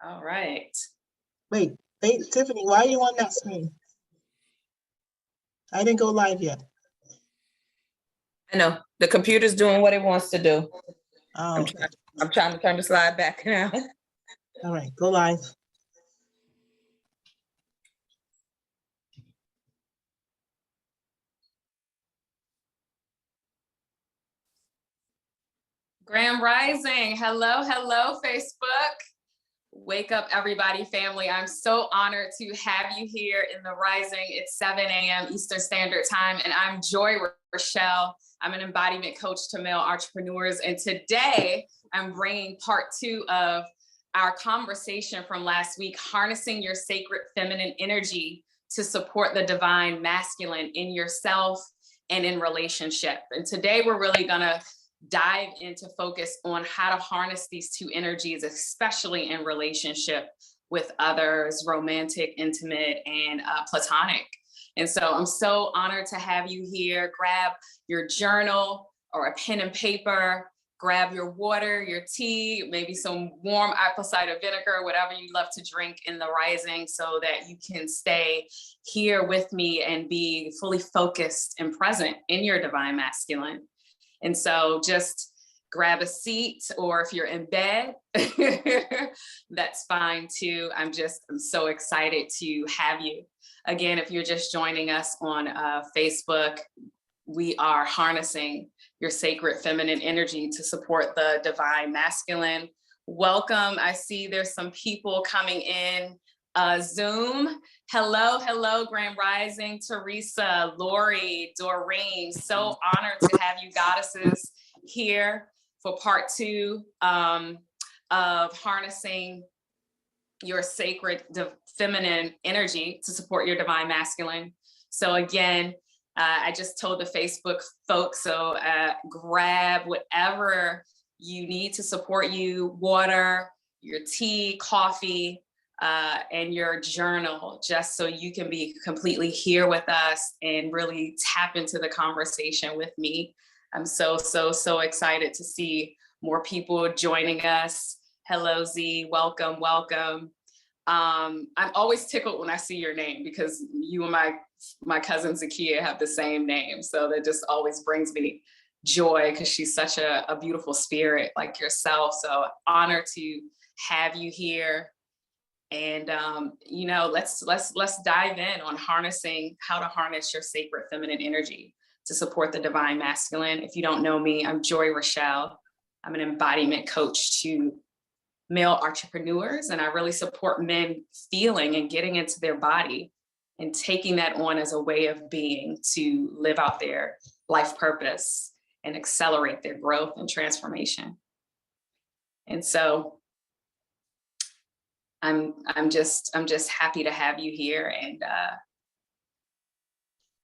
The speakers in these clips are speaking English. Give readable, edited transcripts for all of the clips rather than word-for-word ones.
All right. Wait, Tiffany, why are you on that screen? I didn't go live yet. I know the computer's doing what it wants to do. Oh, I'm trying to turn the slide back now. all right, go live. Grand Rising. Hello, hello, Facebook. Wake up, everybody, family. I'm so honored to have you here in the Rising. It's 7 a.m. Eastern Standard Time, and I'm Joi Rychelle. I'm an embodiment coach to male entrepreneurs, and today I'm bringing part 2 of our conversation from last week, harnessing your sacred feminine energy to support the divine masculine in yourself and in relationship. And today we're really gonna dive into focus on how to harness these two energies, especially in relationship with others, romantic, intimate, and platonic. And so I'm so honored to have you here. Grab your journal or a pen and paper, grab your water, your tea, maybe some warm apple cider vinegar, whatever you love to drink in the rising, so that you can stay here with me and be fully focused and present in your divine masculine. And so just grab a seat, or if you're in bed, that's fine too. I'm so excited to have you. Again, if you're just joining us on Facebook, we are harnessing your sacred feminine energy to support the divine masculine. Welcome. I see there's some people coming in Zoom. Hello, hello, Grand Rising, Teresa, Lori, Doreen. So honored to have you goddesses here for part 2 of harnessing your sacred feminine energy to support your divine masculine. So again, I just told the Facebook folks, so grab whatever you need to support you, water, your tea, coffee, and your journal, just so you can be completely here with us and really tap into the conversation with me. I'm so excited to see more people joining us. Hello, Z, welcome, welcome. I'm always tickled when I see your name, because you and my cousin Zakia have the same name. So that just always brings me joy, because she's such a beautiful spirit like yourself. So honored to have you here. And let's dive in on how to harness your sacred feminine energy to support the divine masculine. If you don't know me, I'm Joi Rychelle. I'm an embodiment coach to male entrepreneurs, and I really support men feeling and getting into their body and taking that on as a way of being to live out their life purpose and accelerate their growth and transformation. And so I'm just happy to have you here, and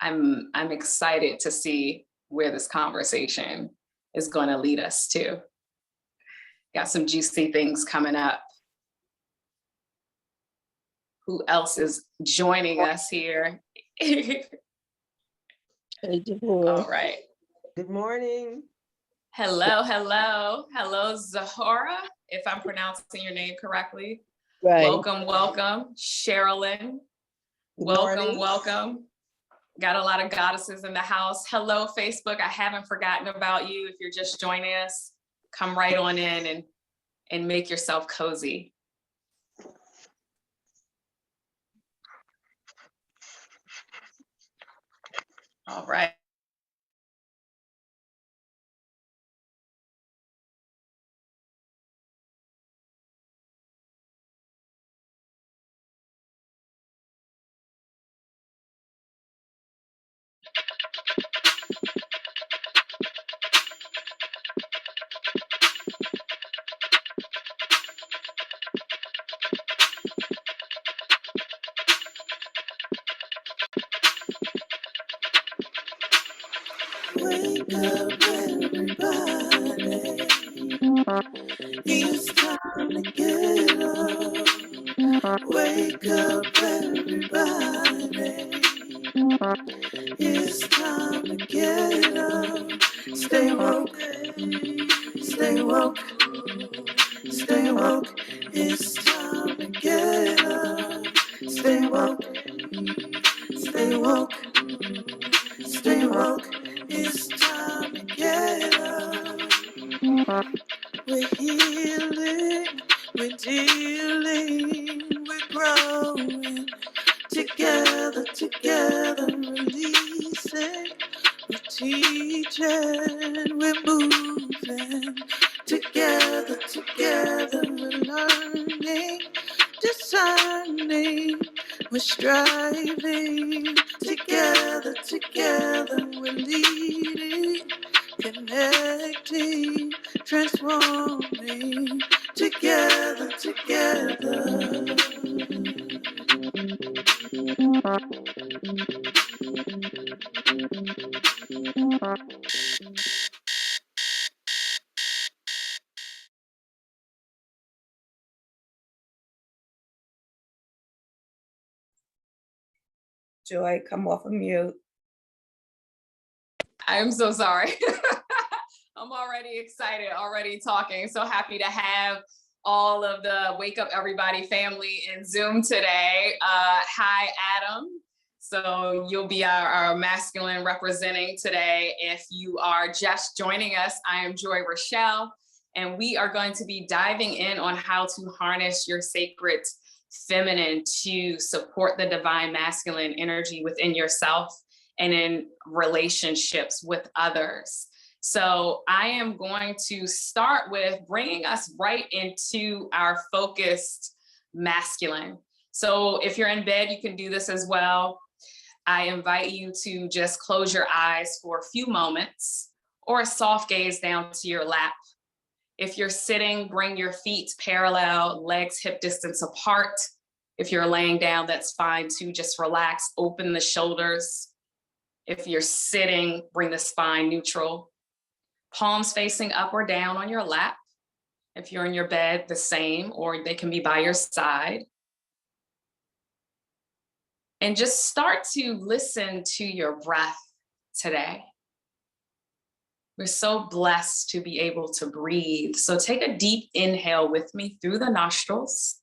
I'm excited to see where this conversation is going to lead us to. Got some juicy things coming up. Who else is joining us here? All right. Good morning. Hello, hello. Hello, Zahara, if I'm pronouncing your name correctly. Right. Welcome, welcome. Sherilyn, welcome, welcome. Got a lot of goddesses in the house. Hello, Facebook. I haven't forgotten about you. If you're just joining us, come right on in and make yourself cozy. All right. Wake up, everybody. It's time to get up. Wake up, everybody. It's time to get up. Stay woke. Stay woke. Stay woke. It's time to get up. Stay woke. Stay woke. Stay woke. It's time to get up. We're healing. We're dealing. We're growing. Together, together, releasing. We're teaching, we're moving. Together, together, we're learning, discerning, we're striving. Together, together, we're leading, connecting, transforming. Together, together. Joy, come off of mute. I'm so sorry. I'm already excited, already talking. So happy to have all of the Wake Up Everybody family in Zoom today. Hi, Adam. So you'll be our masculine representing today. If you are just joining us, I am Joi Rychelle, and we are going to be diving in on how to harness your sacred feminine to support the divine masculine energy within yourself and in relationships with others. So I am going to start with bringing us right into our focused masculine. So if you're in bed, you can do this as well. I invite you to just close your eyes for a few moments or a soft gaze down to your lap. If you're sitting, bring your feet parallel, legs hip distance apart. If you're laying down, that's fine too. Just relax, open the shoulders. If you're sitting, bring the spine neutral. Palms facing up or down on your lap. If you're in your bed, the same, or they can be by your side. And just start to listen to your breath today. We're so blessed to be able to breathe. So take a deep inhale with me through the nostrils.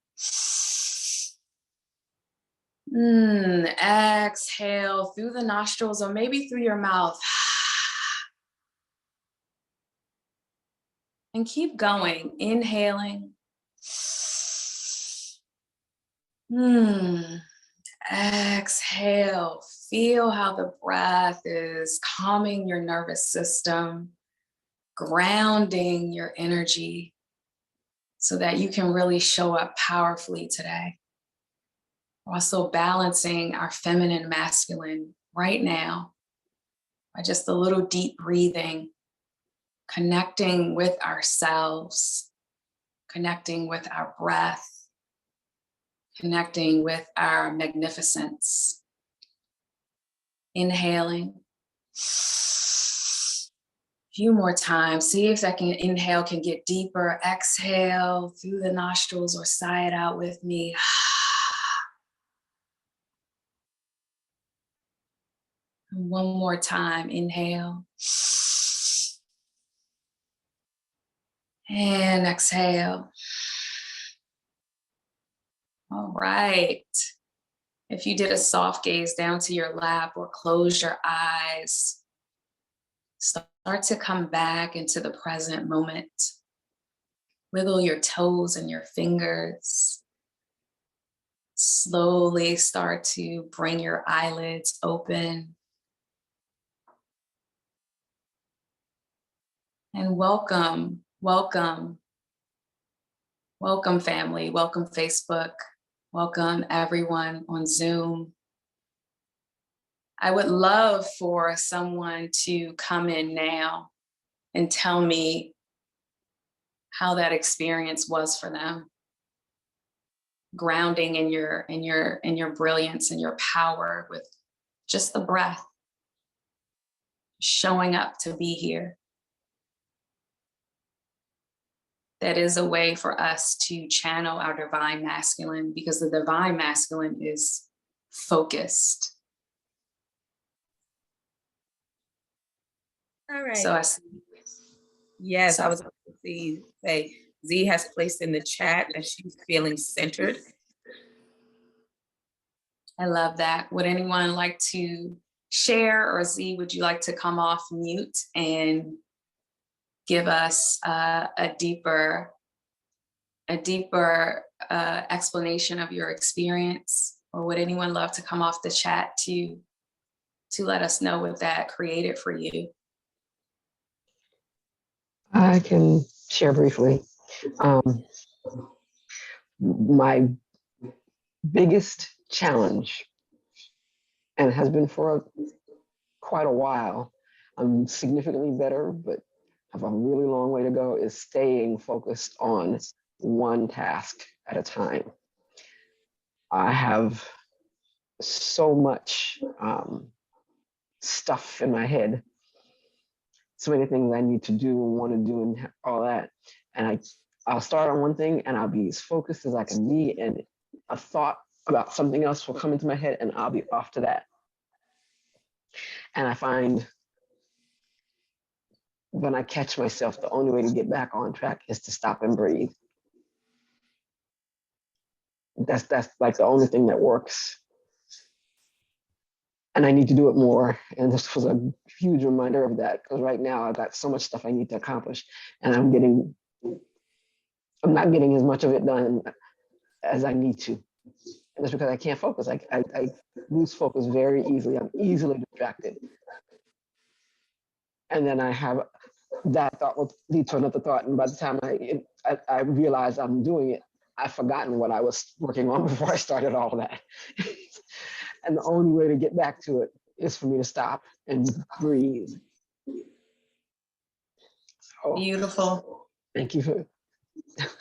Exhale through the nostrils or maybe through your mouth. And keep going, inhaling. Exhale, feel how the breath is calming your nervous system, grounding your energy so that you can really show up powerfully today. Also balancing our feminine masculine right now by just a little deep breathing, connecting with ourselves, connecting with our breath, connecting with our magnificence. Inhaling. A few more times. See if that inhale can get deeper. Exhale through the nostrils or sigh it out with me. One more time. Inhale. And exhale. All right. If you did a soft gaze down to your lap or close your eyes, start to come back into the present moment. Wiggle your toes and your fingers. Slowly start to bring your eyelids open. And welcome, welcome, welcome family, welcome Facebook, welcome everyone on Zoom. I would love for someone to come in now and tell me how that experience was for them. Grounding in your brilliance and your power with just the breath. Showing up to be here. That is a way for us to channel our divine masculine, because the divine masculine is focused. All right. So I see. Yes, So- I was about to say Z has placed in the chat that she's feeling centered. I love that. Would anyone like to share, or Z, would you like to come off mute and give us a deeper explanation of your experience? Or would anyone love to come off the chat to let us know what that created for you? I can share briefly. My biggest challenge, and has been for quite a while, I'm significantly better, but have a really long way to go, is staying focused on one task at a time. I have so much stuff in my head, so many things I need to do and want to do and all that. And I'll start on one thing and I'll be as focused as I can be, and a thought about something else will come into my head and I'll be off to that. And I find when I catch myself, the only way to get back on track is to stop and breathe. That's like the only thing that works. And I need to do it more. And this was a huge reminder of that, because right now I've got so much stuff I need to accomplish, and I'm not getting as much of it done as I need to. And that's because I can't focus. I lose focus very easily. I'm easily distracted. And then I have that thought will lead to another thought. And by the time I realize I'm doing it, I've forgotten what I was working on before I started all that. And the only way to get back to it is for me to stop and breathe. So, Beautiful. thank you for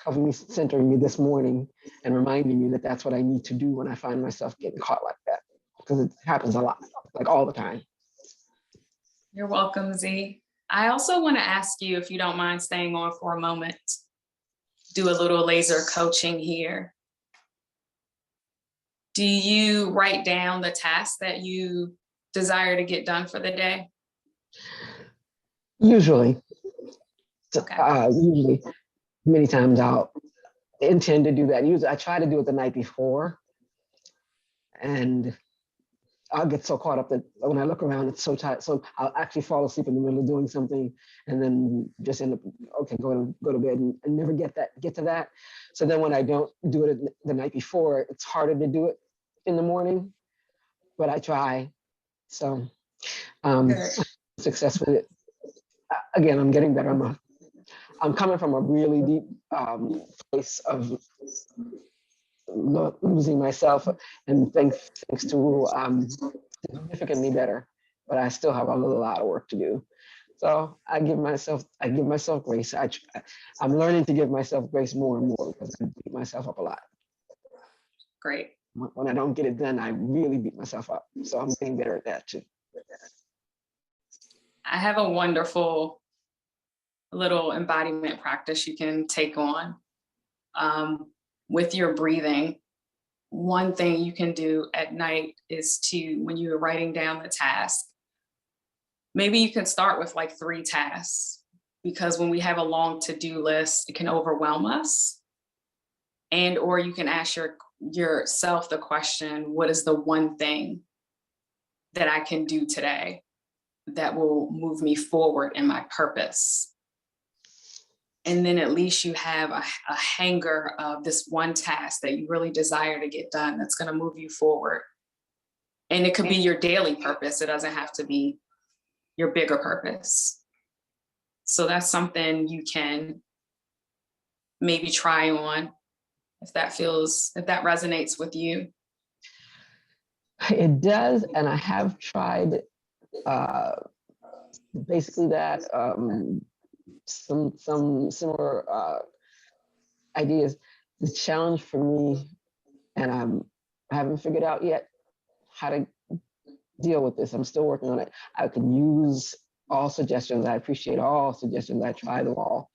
helping me, centering me this morning, and reminding me that that's what I need to do when I find myself getting caught like that, because it happens a lot, like all the time. You're welcome, Z. I also want to ask you, if you don't mind staying on for a moment, do a little laser coaching here. Do you write down the tasks that you desire to get done for the day? Usually. Okay. Usually, many times I'll intend to do that. Usually I try to do it the night before, and I'll get so caught up that when I look around, it's so tight. So I'll actually fall asleep in the middle of doing something, and then just end up, okay, go to bed, and never get to that. So then when I don't do it the night before, it's harder to do it in the morning, but I try. So success with it. Again, I'm getting better. I'm coming from a really deep place of losing myself, and thanks to significantly better, but I still have a lot of work to do. So I give myself grace. I'm learning to give myself grace more and more, because I beat myself up a lot. Great. When I don't get it done, I really beat myself up. So I'm getting better at that too. I have a wonderful little embodiment practice you can take on with your breathing. One thing you can do at night is to, when you're writing down the task, maybe you can start with like 3 tasks, because when we have a long to-do list, it can overwhelm us. And or you can ask yourself the question, what is the one thing that I can do today that will move me forward in my purpose? And then at least you have a hanger of this one task that you really desire to get done that's going to move you forward. And it could be your daily purpose. It doesn't have to be your bigger purpose. So that's something you can maybe try on if that resonates with you. It does, and I have tried basically that. Some similar ideas. The challenge for me, and I haven't figured out yet how to deal with this. I'm still working on it. I can use all suggestions. I appreciate all suggestions. I try them all.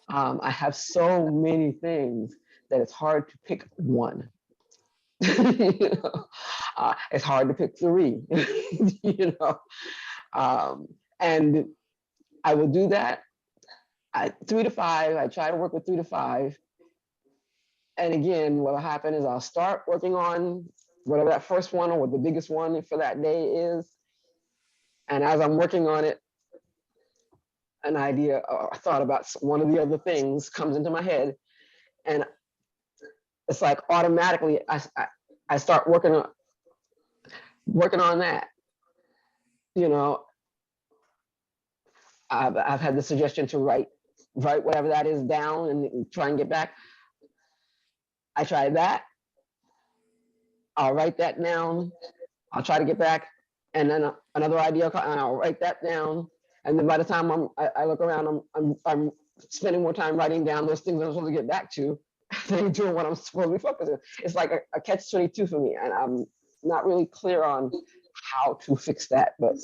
I have so many things that it's hard to pick one. You know? It's hard to pick 3. You know, and I will do that. 3 to 5, I try to work with 3 to 5. And again, what'll happen is I'll start working on whatever that first one or what the biggest one for that day is. And as I'm working on it, an idea or a thought about one of the other things comes into my head. And it's like automatically I start working on that. You know, I've had the suggestion to write whatever that is down and try and get back. I try that. I'll write that down. I'll try to get back, and then another idea, and I'll write that down. And then by the time I look around, I'm spending more time writing down those things I'm supposed to get back to than doing what I'm supposed to be focusing. It's like a catch-22 for me, and I'm not really clear on how to fix that, but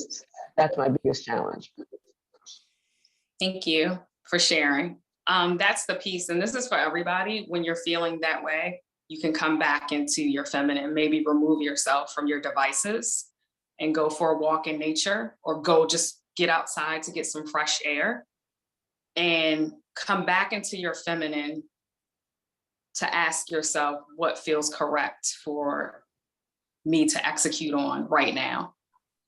that's my biggest challenge. Thank you for sharing. That's the piece, and this is for everybody. When you're feeling that way, you can come back into your feminine, maybe remove yourself from your devices and go for a walk in nature, or go just get outside to get some fresh air and come back into your feminine to ask yourself what feels correct for me to execute on right now.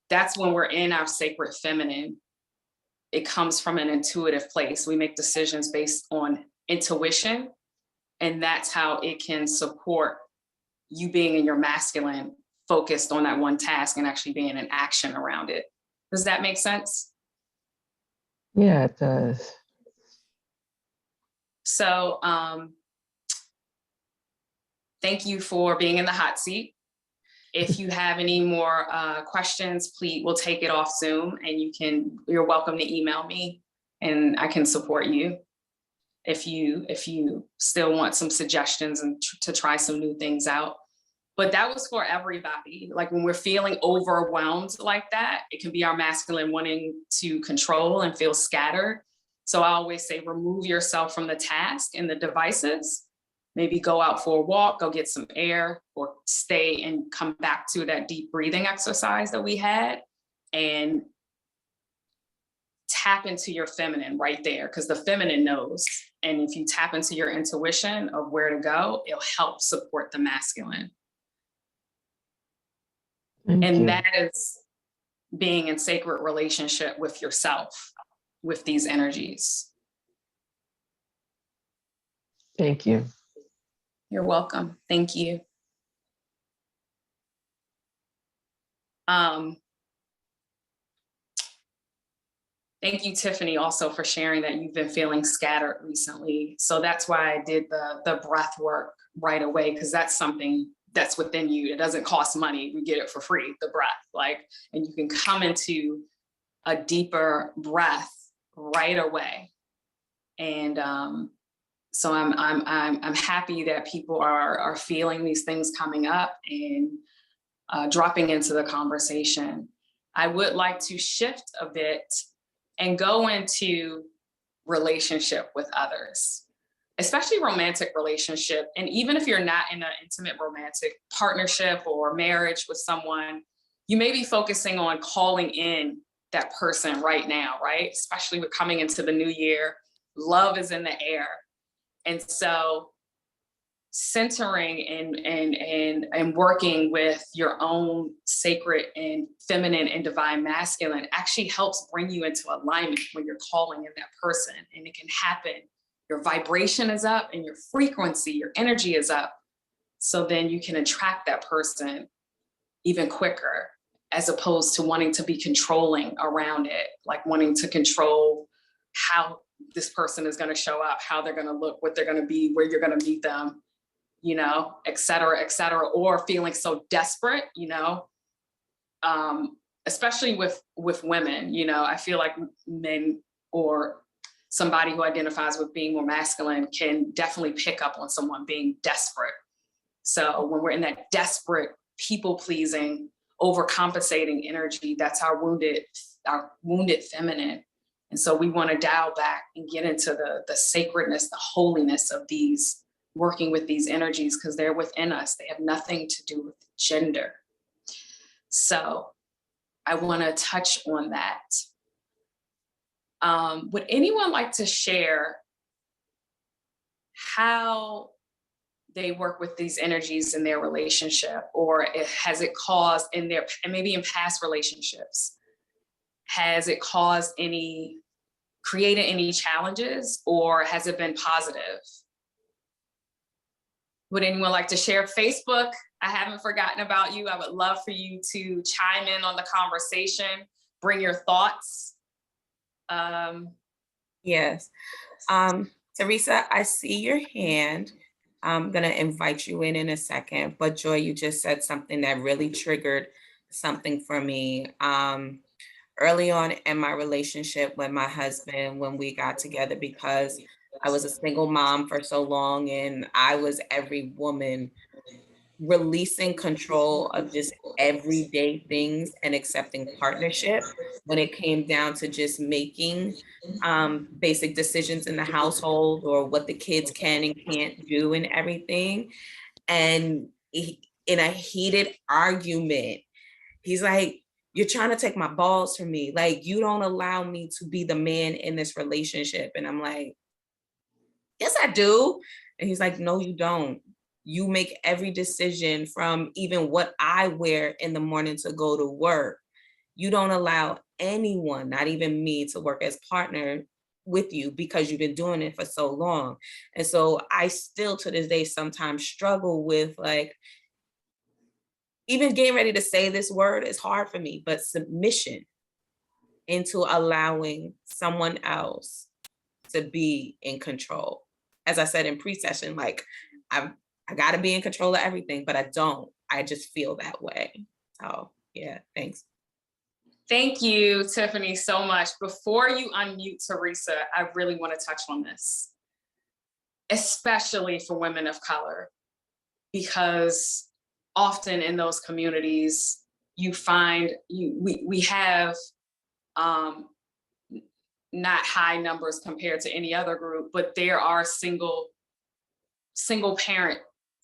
That's when we're in our sacred feminine. It comes from an intuitive place. We make decisions based on intuition, and that's how it can support you being in your masculine, focused on that one task and actually being in action around it. Does that make sense? Yeah, it does. So thank you for being in the hot seat. If you have any more questions, please, we'll take it off Zoom, and you're welcome to email me and I can support you if you still want some suggestions and to try some new things out. But that was for everybody. Like when we're feeling overwhelmed like that, it can be our masculine wanting to control and feel scattered. So I always say, remove yourself from the task and the devices. Maybe go out for a walk, go get some air, or stay and come back to that deep breathing exercise that we had, and tap into your feminine right there, because the feminine knows. And if you tap into your intuition of where to go, it'll help support the masculine. Thank you. That is being in sacred relationship with yourself, with these energies. Thank you. You're welcome. Thank you. Thank you, Tiffany, also for sharing that you've been feeling scattered recently. So that's why I did the breath work right away, because that's something that's within you. It doesn't cost money. We get it for free, the breath, and you can come into a deeper breath right away. And so I'm happy that people are feeling these things coming up and dropping into the conversation. I would like to shift a bit and go into relationship with others, especially romantic relationship. And even if you're not in an intimate romantic partnership or marriage with someone, you may be focusing on calling in that person right now, right? Especially with coming into the new year, love is in the air. And so centering and working with your own sacred and feminine and divine masculine actually helps bring you into alignment when you're calling in that person. And it can happen. Your vibration is up and your frequency, your energy is up. So then you can attract that person even quicker, as opposed to wanting to be controlling around it, like wanting to control how this person is going to show up, how they're going to look, what they're going to be, where you're going to meet them, et cetera, or feeling so desperate, especially with women, I feel like men or somebody who identifies with being more masculine can definitely pick up on someone being desperate. So when we're in that desperate, people-pleasing, overcompensating energy, that's our wounded feminine. And so we want to dial back and get into the sacredness, the holiness of working with these energies, because they're within us. They have nothing to do with gender. So I want to touch on that. Would anyone like to share how they work with these energies in their relationship, or has it caused in their, and maybe in past relationships, has it created any challenges, or has it been positive? Would anyone like to share? Facebook, I haven't forgotten about you. I would love for you to chime in on the conversation, bring your thoughts. Yes. Teresa, I see your hand. I'm going to invite you in a second. But Joi, you just said something that really triggered something for me. Early on in my relationship with my husband, when we got together, because I was a single mom for so long and I was every woman, releasing control of just everyday things and accepting partnership when it came down to just making basic decisions in the household, or what the kids can and can't do and everything. And in a heated argument, he's like, "You're trying to take my balls from me. Like, you don't allow me to be the man in this relationship." And I'm like, "Yes, I do." And he's like, "No, you don't. You make every decision, from even what I wear in the morning to go to work. You don't allow anyone, not even me, to work as partner with you because you've been doing it for so long." And so I still to this day sometimes struggle with, like, even getting ready to say this word is hard for me, but submission into allowing someone else to be in control. As I said in pre-session, like, I got to be in control of everything, but I don't. I just feel that way. So yeah, thanks. Thank you, Tiffany, so much. Before you unmute Teresa, I really want to touch on this, especially for women of color, because often in those communities, you find we have not high numbers compared to any other group, but there are single parent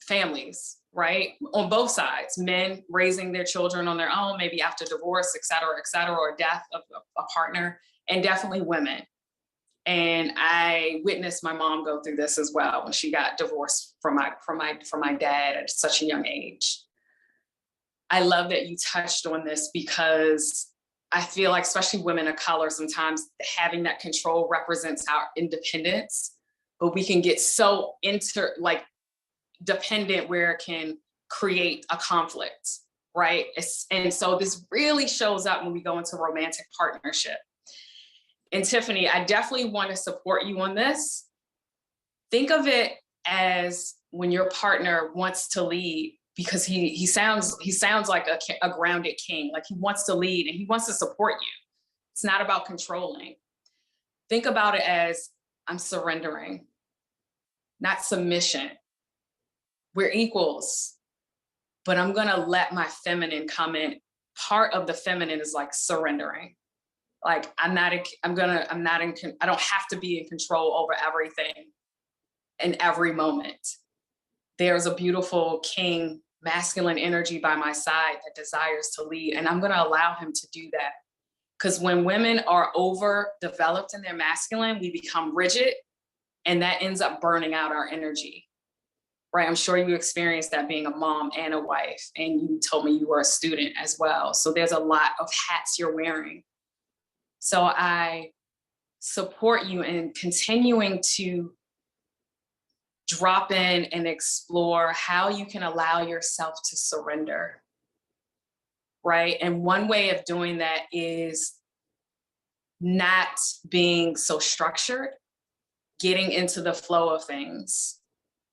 families, right? On both sides, men raising their children on their own, maybe after divorce, et cetera, or death of a partner, and definitely women. And I witnessed my mom go through this as well when she got divorced from my dad at such a young age. I love that you touched on this, because I feel like, especially women of color, sometimes having that control represents our independence, but we can get so dependent where it can create a conflict, right? And so this really shows up when we go into romantic partnership. And Tiffany, I definitely want to support you on this. Think of it as when your partner wants to lead, because he sounds like a grounded king, like he wants to lead and he wants to support you. It's not about controlling. Think about it as, I'm surrendering, not submission. We're equals, but I'm gonna let my feminine come in. Part of the feminine is like surrendering. Like, I don't have to be in control over everything in every moment. There's a beautiful king, masculine energy by my side that desires to lead, and I'm gonna allow him to do that. Because when women are overdeveloped in their masculine, we become rigid, and that ends up burning out our energy. Right, I'm sure you experienced that being a mom and a wife, and you told me you were a student as well. So there's a lot of hats you're wearing. So I support you in continuing to drop in and explore how you can allow yourself to surrender, right? And one way of doing that is not being so structured, getting into the flow of things.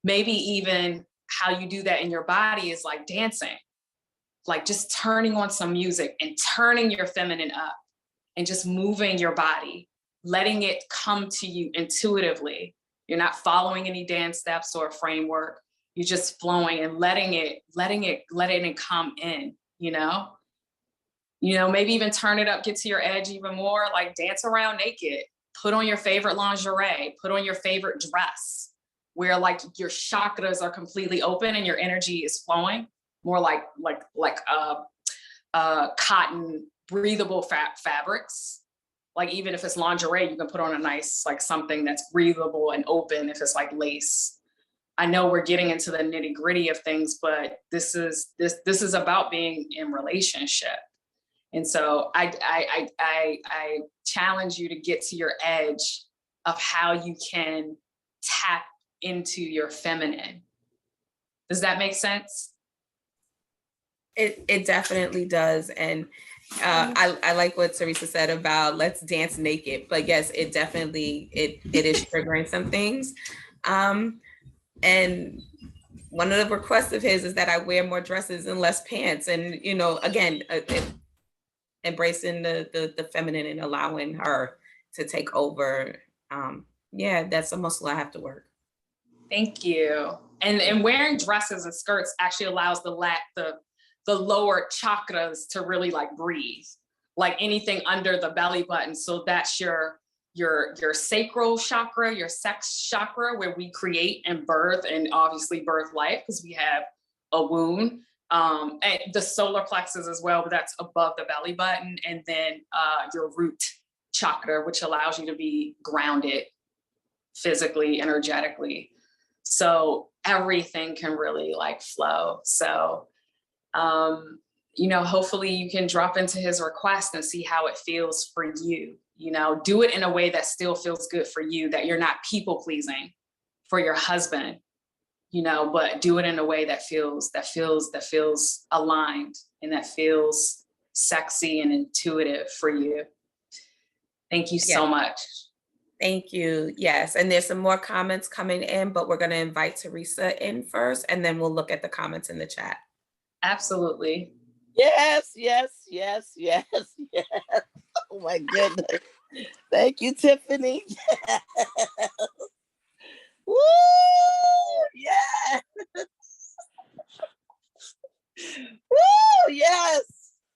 Maybe even how you do that in your body is like dancing, like just turning on some music and turning your feminine up and just moving your body, letting it come to you intuitively. You're not following any dance steps or a framework. You're just flowing and letting it come in, you know? Maybe even turn it up, get to your edge even more, like dance around naked, put on your favorite lingerie, put on your favorite dress, where like your chakras are completely open and your energy is flowing, more like cotton, breathable fabrics, Like, even if it's lingerie, you can put on a nice, like something that's breathable and open if it's like lace. I know we're getting into the nitty gritty of things, but this is about being in relationship. And so I challenge you to get to your edge of how you can tap into your feminine. Does that make sense? It definitely does. And I like what Teresa said about let's dance naked. But yes, it definitely, it is triggering some things. And one of the requests of his is that I wear more dresses and less pants. And, you know, again, embracing the feminine and allowing her to take over. Yeah, that's a muscle I have to work. Thank you. And wearing dresses and skirts actually allows the lower chakras to really like breathe, like anything under the belly button. So that's your sacral chakra, your sex chakra, where we create and birth, and obviously birth life because we have a womb. And the solar plexus as well, but that's above the belly button. And then your root chakra, which allows you to be grounded physically, energetically. So everything can really like flow. So, you know, hopefully you can drop into his request and see how it feels for you. You know, do it in a way that still feels good for you, that you're not people pleasing for your husband, you know, but do it in a way that feels aligned and that feels sexy and intuitive for you. Thank you so much. Thank you. Yes. And there's some more comments coming in, but we're going to invite Teresa in first, and then we'll look at the comments in the chat. Absolutely. Yes. Oh my goodness. Thank you, Tiffany. Woo! Yes. Woo! Yes.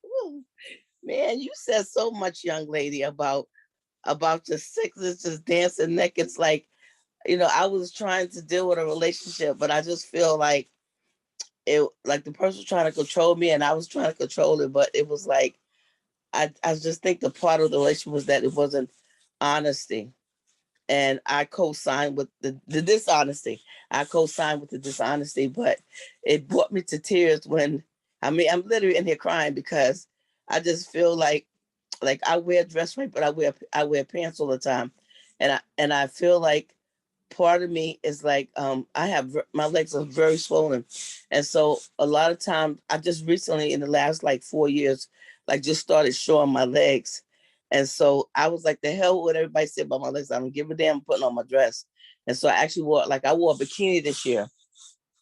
Woo. Man, you said so much, young lady, about the sixes just dancing naked. It's like, you know, I was trying to deal with a relationship, but I just feel like it, like the person was trying to control me and I was trying to control it, but it was like, I just think the part of the relationship was that it wasn't honesty. And I co-signed with the dishonesty. I co-signed with the dishonesty, but it brought me to tears when, I mean, I'm literally in here crying because I just feel like I wear a dress right, but I wear pants all the time. And I feel like part of me is like, my legs are very swollen. And so a lot of times I just recently in the last like 4 years, like just started showing my legs. And so I was like, the hell would everybody say about my legs? I don't give a damn putting on my dress. And so I actually wore a bikini this year.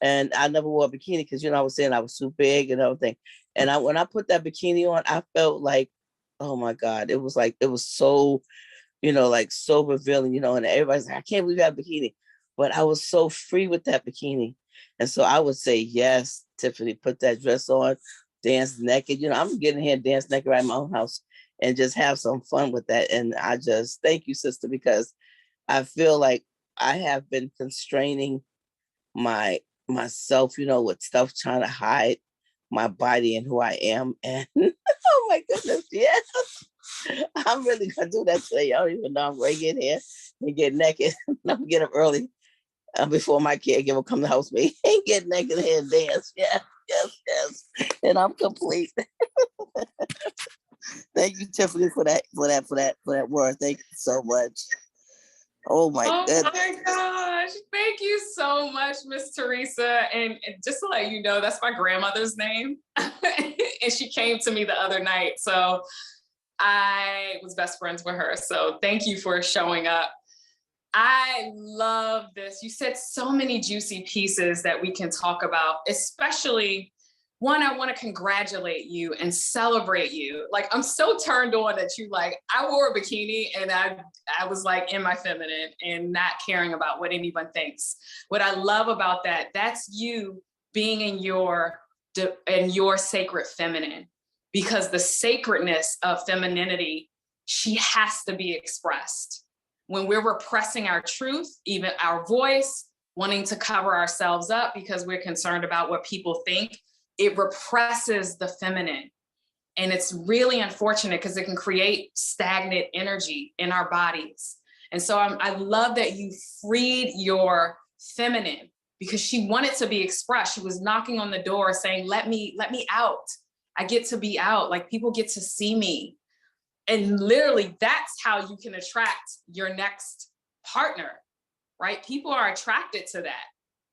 And I never wore a bikini because, you know, I was saying I was too big and everything. And when I put that bikini on, I felt like, oh my God, it was so, you know, like so revealing, you know, and everybody's like, I can't believe you have a bikini. But I was so free with that bikini. And so I would say, yes, Tiffany, put that dress on, dance naked. You know, I'm getting here and dance naked right in my own house and just have some fun with that. And I just thank you, sister, because I feel like I have been constraining myself, you know, with stuff trying to hide my body and who I am. And oh my goodness, yes. I'm really gonna do that today. I don't even know. I'm going to get here and get naked. I'm gonna get up early before my caregiver come to house me and get naked here and dance. Yes. And I'm complete. Thank you, Tiffany, for that word. Thank you so much. Oh my goodness. My gosh. Thank you so much, Miss Teresa. And just to let you know, that's my grandmother's name. And she came to me the other night. So I was best friends with her. So thank you for showing up. I love this. You said so many juicy pieces that we can talk about, especially one, I want to congratulate you and celebrate you. Like, I'm so turned on that you like, I wore a bikini and I was like in my feminine and not caring about what anyone thinks. What I love about that, that's you being in your sacred feminine, because the sacredness of femininity, she has to be expressed. When we're repressing our truth, even our voice, wanting to cover ourselves up because we're concerned about what people think, it represses the feminine. And it's really unfortunate because it can create stagnant energy in our bodies. And so I love that you freed your feminine, because she wanted to be expressed. She was knocking on the door saying, let me out. I get to be out. Like, people get to see me. And literally, that's how you can attract your next partner, right? People are attracted to that.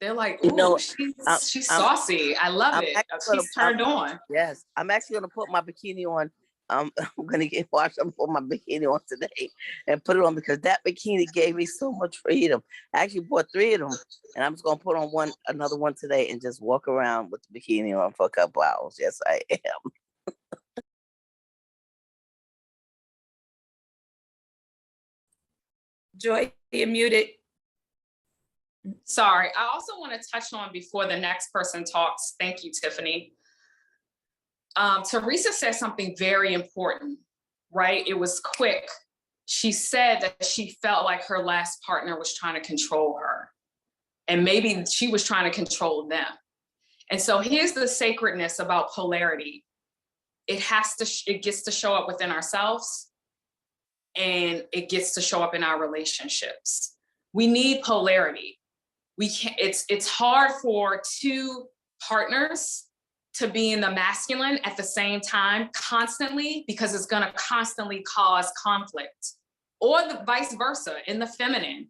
They're like, ooh, she's saucy. I love it. She's turned on. Yes, I'm actually gonna put my bikini on. I'm gonna get washed. I'm gonna put my bikini on today and put it on, because that bikini gave me so much freedom. I actually bought 3 of them, and I'm just gonna put on another one today, and just walk around with the bikini on for a couple hours. Yes, I am. Joi, you're muted. Sorry, I also want to touch on, before the next person talks, thank you, Tiffany. Teresa said something very important, right? It was quick. She said that she felt like her last partner was trying to control her, and maybe she was trying to control them. And so here's the sacredness about polarity. It gets to show up within ourselves, and it gets to show up in our relationships. We need polarity. It's hard for 2 partners to be in the masculine at the same time constantly, because it's going to constantly cause conflict, or the vice versa in the feminine,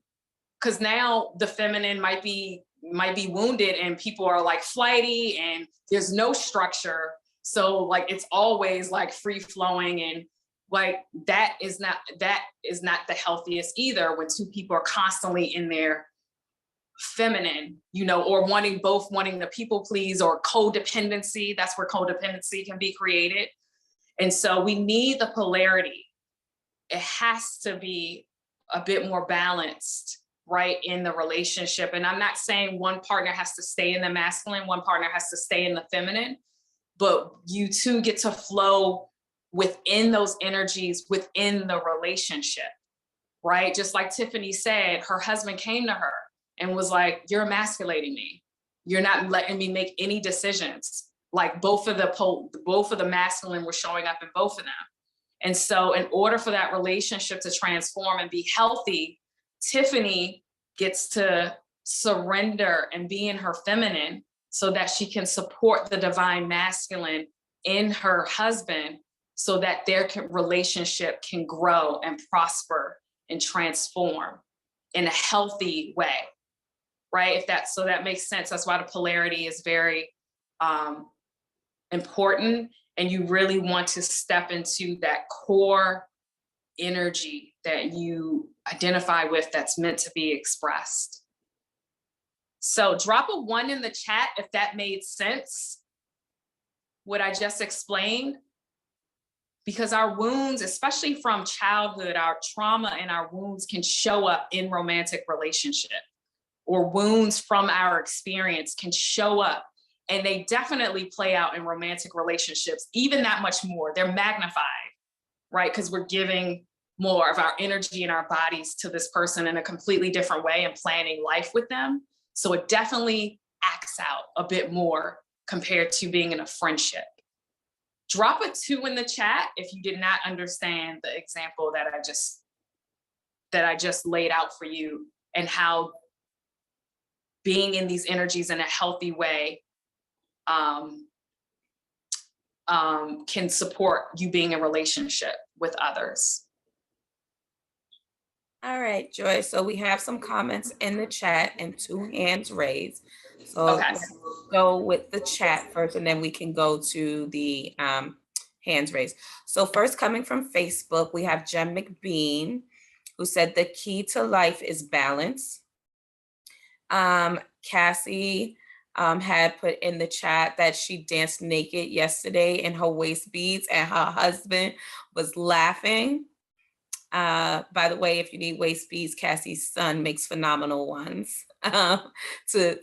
because now the feminine might be wounded, and people are like flighty, and there's no structure. So like, it's always like free flowing, and like that is not the healthiest either, when 2 people are constantly in their feminine, or both wanting to people please, or codependency. That's where codependency can be created. And so we need the polarity. It has to be a bit more balanced, right, in the relationship. And I'm not saying one partner has to stay in the masculine, one partner has to stay in the feminine, but you 2 get to flow within those energies within the relationship, right? Just like Tiffany said, her husband came to her and was like, you're emasculating me. You're not letting me make any decisions. Like, both of the masculine were showing up in both of them. And so in order for that relationship to transform and be healthy, Tiffany gets to surrender and be in her feminine, so that she can support the divine masculine in her husband, so that their relationship can grow and prosper and transform in a healthy way. Right? So that makes sense. That's why the polarity is very important. And you really want to step into that core energy that you identify with, that's meant to be expressed. So drop a 1 in the chat if that made sense, what I just explained. Because our wounds, especially from childhood, our trauma and our wounds can show up in romantic relationship. Or wounds from our experience can show up, and they definitely play out in romantic relationships, even that much more. They're magnified, right? Because we're giving more of our energy and our bodies to this person in a completely different way and planning life with them. So it definitely acts out a bit more compared to being in a friendship. Drop a 2 in the chat if you did not understand the example that I just laid out for you, and how being in these energies in a healthy way can support you being in a relationship with others. All right, Joi. So we have some comments in the chat and 2 hands raised. So Okay. let's go with the chat first, and then we can go to the hands raised. So first, coming from Facebook, we have Jem McBean, who said the key to life is balance. Cassie had put in the chat that she danced naked yesterday in her waist beads, and her husband was laughing. By the way, if you need waist beads, Cassie's son makes phenomenal ones to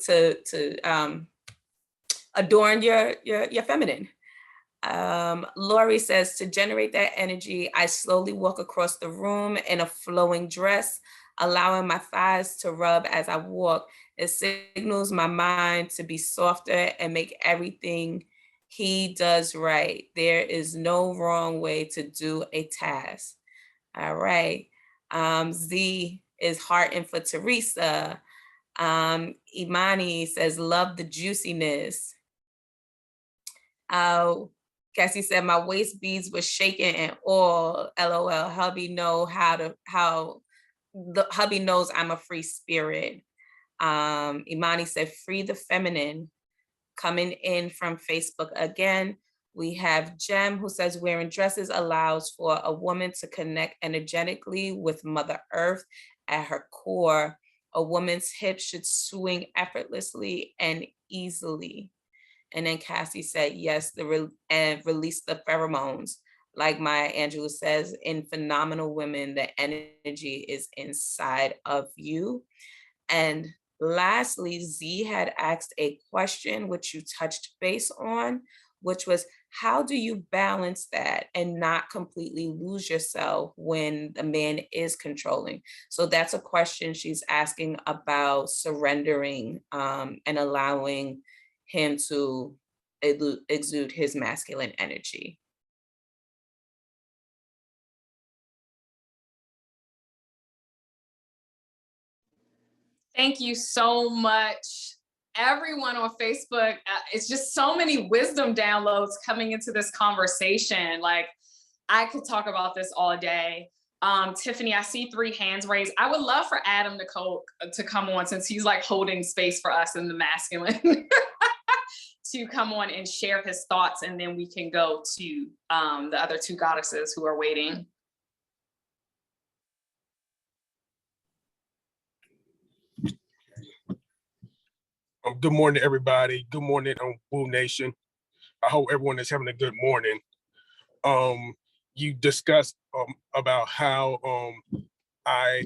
adorn your feminine. Lori says, to generate that energy, I slowly walk across the room in a flowing dress, allowing my thighs to rub as I walk. It signals my mind to be softer and make everything He does right. There is no wrong way to do a task. All right. Z is hearting for Teresa. Imani says, love the juiciness. Cassie said, my waist beads were shaking and all. LOL. Hubby knows I'm a free spirit. Imani said, free the feminine. Coming in from Facebook again, we have Jem who says, wearing dresses allows for a woman to connect energetically with Mother Earth at her core. A woman's hips should swing effortlessly and easily. And then Cassie said, yes, and release the pheromones. Like Maya Angelou says, in Phenomenal Women, the energy is inside of you. And lastly, Z had asked a question which you touched base on, which was, how do you balance that and not completely lose yourself when the man is controlling? So that's a question she's asking about surrendering and allowing him to exude his masculine energy. Thank you so much, everyone on Facebook. It's just so many wisdom downloads coming into this conversation. Like, I could talk about this all day. Tiffany, I see 3 hands raised. I would love for Adam to come on, since he's like holding space for us in the masculine to come on and share his thoughts. And then we can go to the other 2 goddesses who are waiting. Good morning, everybody. Good morning, Woo Nation. I hope everyone is having a good morning. You discussed about how I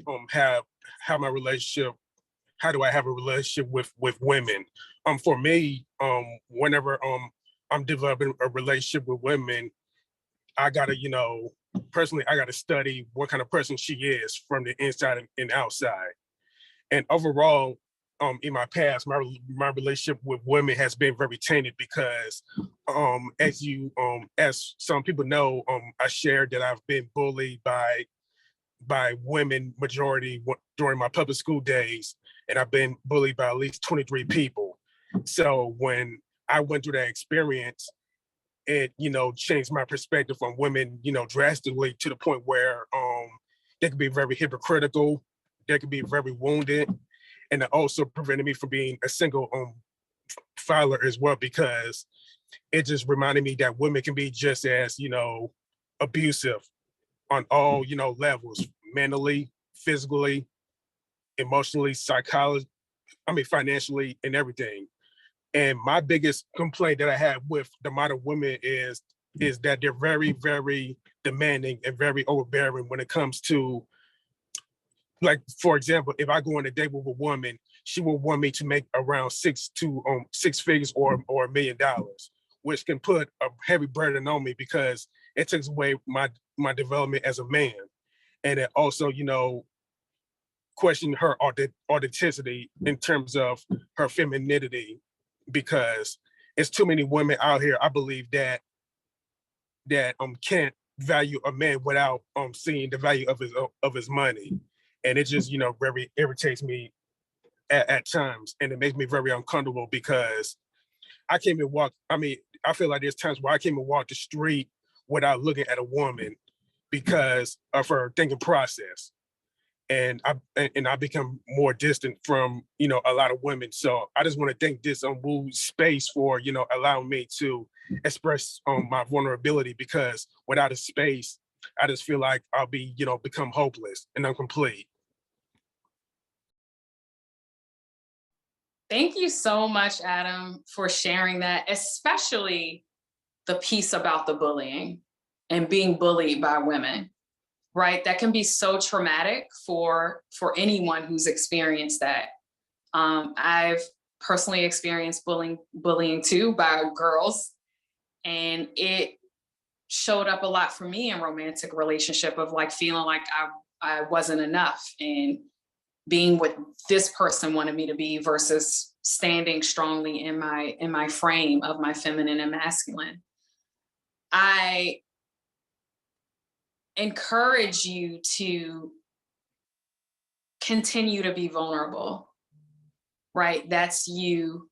have my relationship. How do I have a relationship with women? For me, whenever I'm developing a relationship with women, I gotta, personally, I gotta study what kind of person she is from the inside and outside. And overall, in my past, my relationship with women has been very tainted because, as some people know, I shared that I've been bullied by women majority during my public school days, and I've been bullied by at least 23 people. So when I went through that experience, it changed my perspective on women, drastically, to the point where they could be very hypocritical, they could be very wounded. And it also prevented me from being a single filer as well, because it just reminded me that women can be just as, abusive on all, levels, mentally, physically, emotionally, financially, and everything. And my biggest complaint that I have with the modern women is that they're very, very demanding and very overbearing when it comes to, like, for example, if I go on a date with a woman, she will want me to make around 6 figures or $1 million, which can put a heavy burden on me because it takes away my development as a man. And it also, question her authenticity in terms of her femininity, because it's too many women out here, I believe, that can't value a man without seeing the value of his money. And it just, very irritates me at times. And it makes me very uncomfortable because I feel like there's times where I can't even walk the street without looking at a woman because of her thinking process. And I become more distant from, a lot of women. So I just want to thank this Woo space for, allowing me to express my vulnerability, because without a space, I just feel like I'll be, become hopeless and incomplete. Thank you so much, Adam, for sharing that, especially the piece about the bullying and being bullied by women, right? That can be so traumatic for anyone who's experienced that. I've personally experienced bullying too by girls, and it showed up a lot for me in romantic relationship of like feeling like I wasn't enough, and being what this person wanted me to be versus standing strongly in my frame of my feminine and masculine. I encourage you to continue to be vulnerable, right? That's you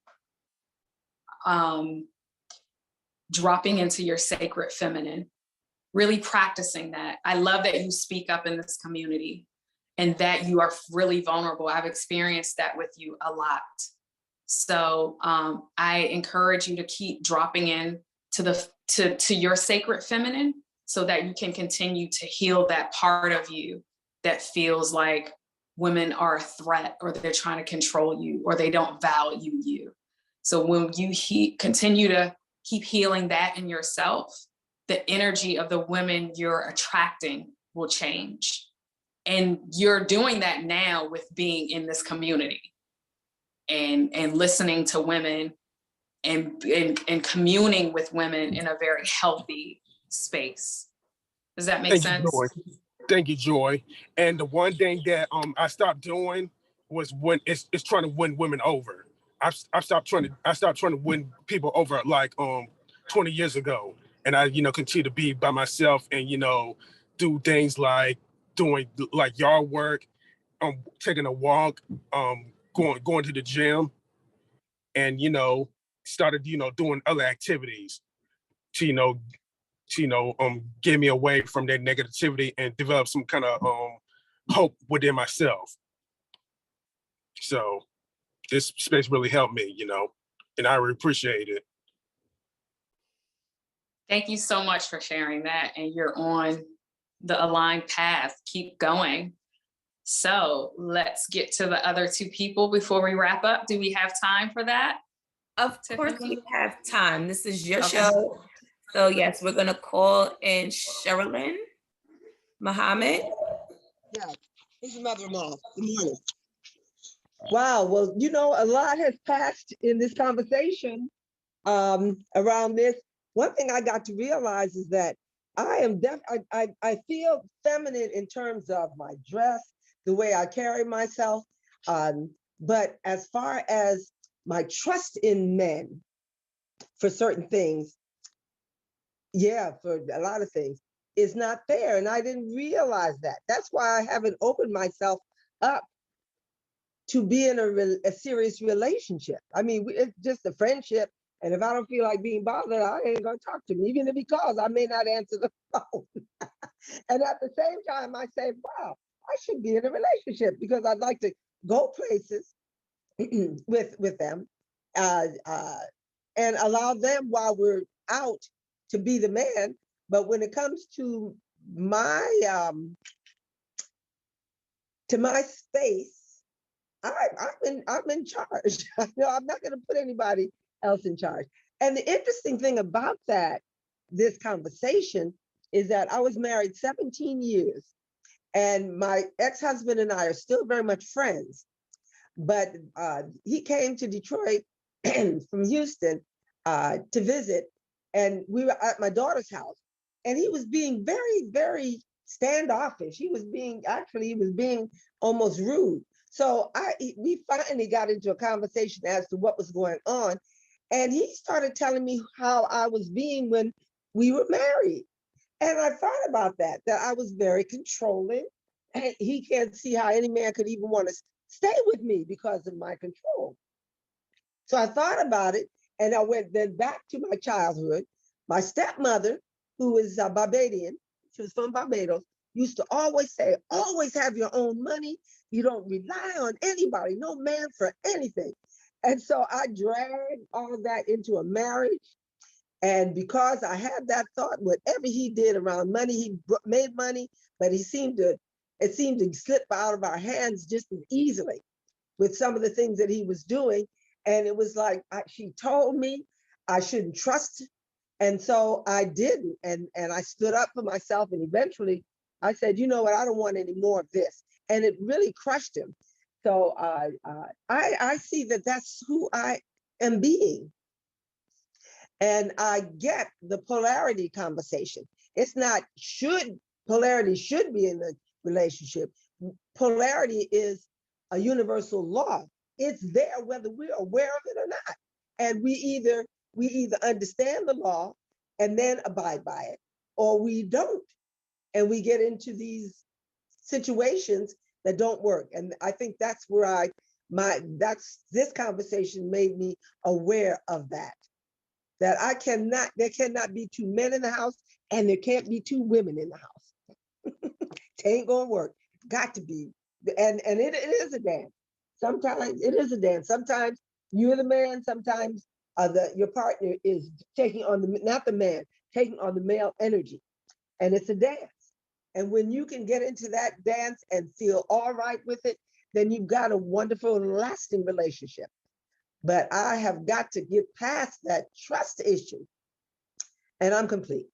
dropping into your sacred feminine, really practicing that. I love that you speak up in this community and that you are really vulnerable. I've experienced that with you a lot. So I encourage you to keep dropping in to your sacred feminine so that you can continue to heal that part of you that feels like women are a threat, or they're trying to control you, or they don't value you. So when you continue to keep healing that in yourself, the energy of the women you're attracting will change. And you're doing that now with being in this community and listening to women and communing with women in a very healthy space. Does that make sense? Joy. Thank you, Joy. And the one thing that I stopped doing was when it's trying to win women over. I stopped trying to win people over like 20 years ago. And I, continue to be by myself and, do things like doing like yard work, taking a walk, going to the gym, and, started, doing other activities to, get me away from that negativity and develop some kind of hope within myself. So this space really helped me, and I really appreciate it. Thank you so much for sharing that. And you're on the aligned path. Keep going. So let's get to the other two people before we wrap up. Do we have time for that? Of course we have time. This is your show. So yes, we're gonna call in Sherilyn Muhammad. Yeah, he's your mother-in-law. Good morning. Wow, well, a lot has passed in this conversation around this. One thing I got to realize is that I feel feminine in terms of my dress, the way I carry myself. But as far as my trust in men for certain things, for a lot of things, is not there. And I didn't realize that. That's why I haven't opened myself up to be in a serious relationship. I mean, it's just a friendship. And if I don't feel like being bothered, I ain't gonna talk to him. Even if he calls, I may not answer the phone. And at the same time, I say, wow, I should be in a relationship because I'd like to go places with them and allow them while we're out to be the man. But when it comes to my space, I'm in charge. I'm not going to put anybody else in charge. And the interesting thing about this conversation is that I was married 17 years, and my ex-husband and I are still very much friends. But he came to Detroit from Houston to visit, and we were at my daughter's house, and he was being very, very standoffish. He was being almost rude. So we finally got into a conversation as to what was going on, and he started telling me how I was being when we were married. And I thought about that I was very controlling, and he can't see how any man could even want to stay with me because of my control. So I thought about it, and I went then back to my childhood. My stepmother, who is Barbadian, she was from Barbados, used to always say, always have your own money. You don't rely on anybody, no man for anything. And so I dragged all of that into a marriage. And because I had that thought, whatever he did around money, he made money, but it seemed to slip out of our hands just as easily with some of the things that he was doing. And it was like, she told me I shouldn't trust. And so I didn't. And I stood up for myself. And eventually I said, you know what, I don't want any more of this. And it really crushed him. So I see that that's who I am being. And I get the polarity conversation. It's not polarity should be in the relationship. Polarity is a universal law. It's there whether we're aware of it or not. And we either understand the law and then abide by it, or we don't. And we get into these situations that don't work. And I think that's where this conversation made me aware of that. That there cannot be two men in the house and there can't be two women in the house. It ain't gonna work. Got to be. And it is a dance. Sometimes it is a dance. Sometimes you're the man, sometimes your partner is taking on not the man, taking on the male energy. And it's a dance. And when you can get into that dance and feel all right with it, then you've got a wonderful and lasting relationship. But I have got to get past that trust issue. And I'm complete.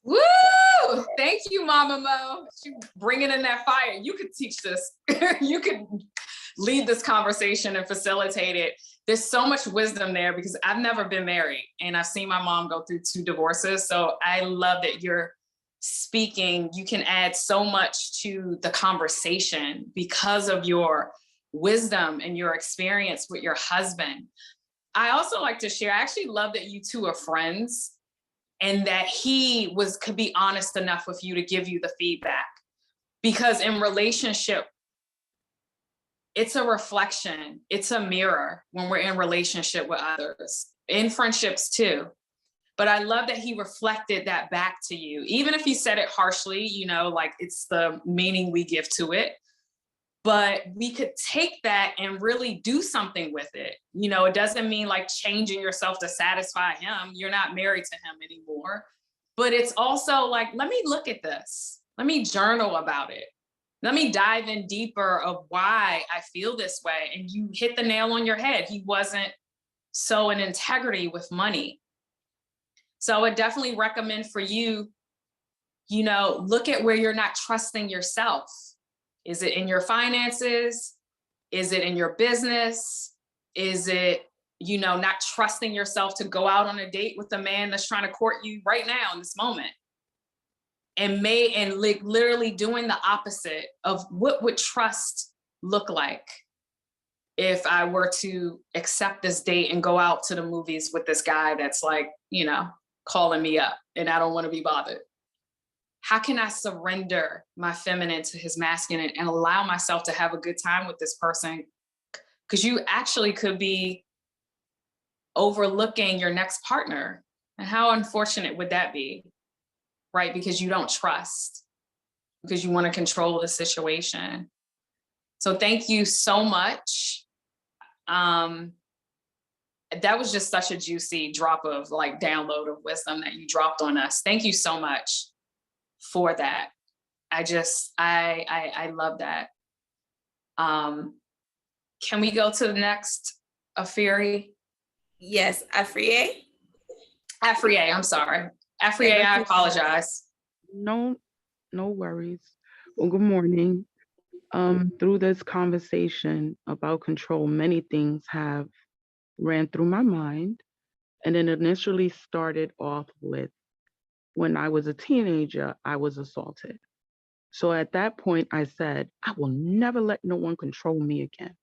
Woo! Thank you, Mama Mo. She bringing in that fire. You could teach this. You could lead this conversation and facilitate it. There's so much wisdom there because I've never been married and I've seen my mom go through 2 divorces. So I love that you're speaking. You can add so much to the conversation because of your wisdom and your experience with your husband. I also like to share, I actually love that you two are friends and that he could be honest enough with you to give you the feedback. Because in relationship, it's a reflection, it's a mirror when we're in relationship with others, in friendships too. But I love that he reflected that back to you. Even if he said it harshly, like it's the meaning we give to it. But we could take that and really do something with it. It doesn't mean like changing yourself to satisfy him. You're not married to him anymore. But it's also like, let me look at this. Let me journal about it. Let me dive in deeper of why I feel this way. And you hit the nail on your head. He wasn't so in integrity with money. So I would definitely recommend for you, look at where you're not trusting yourself. Is it in your finances? Is it in your business? Is it, not trusting yourself to go out on a date with a man that's trying to court you right now in this moment? And literally doing the opposite of what would trust look like if I were to accept this date and go out to the movies with this guy that's like, calling me up and I don't want to be bothered. How can I surrender my feminine to his masculine and allow myself to have a good time with this person? Because you actually could be overlooking your next partner. And how unfortunate would that be? Right? Because you don't trust, because you want to control the situation. So thank you so much. That was just such a juicy drop of download of wisdom that you dropped on us. Thank you so much for that. I love that. Can we go to the next Afiri? Yes, Afriye. I'm sorry. Afriye, I apologize. No worries. Well, good morning. Through this conversation about control, many things have ran through my mind. And it initially started off with when I was a teenager, I was assaulted. So at that point, I said, I will never let no one control me again.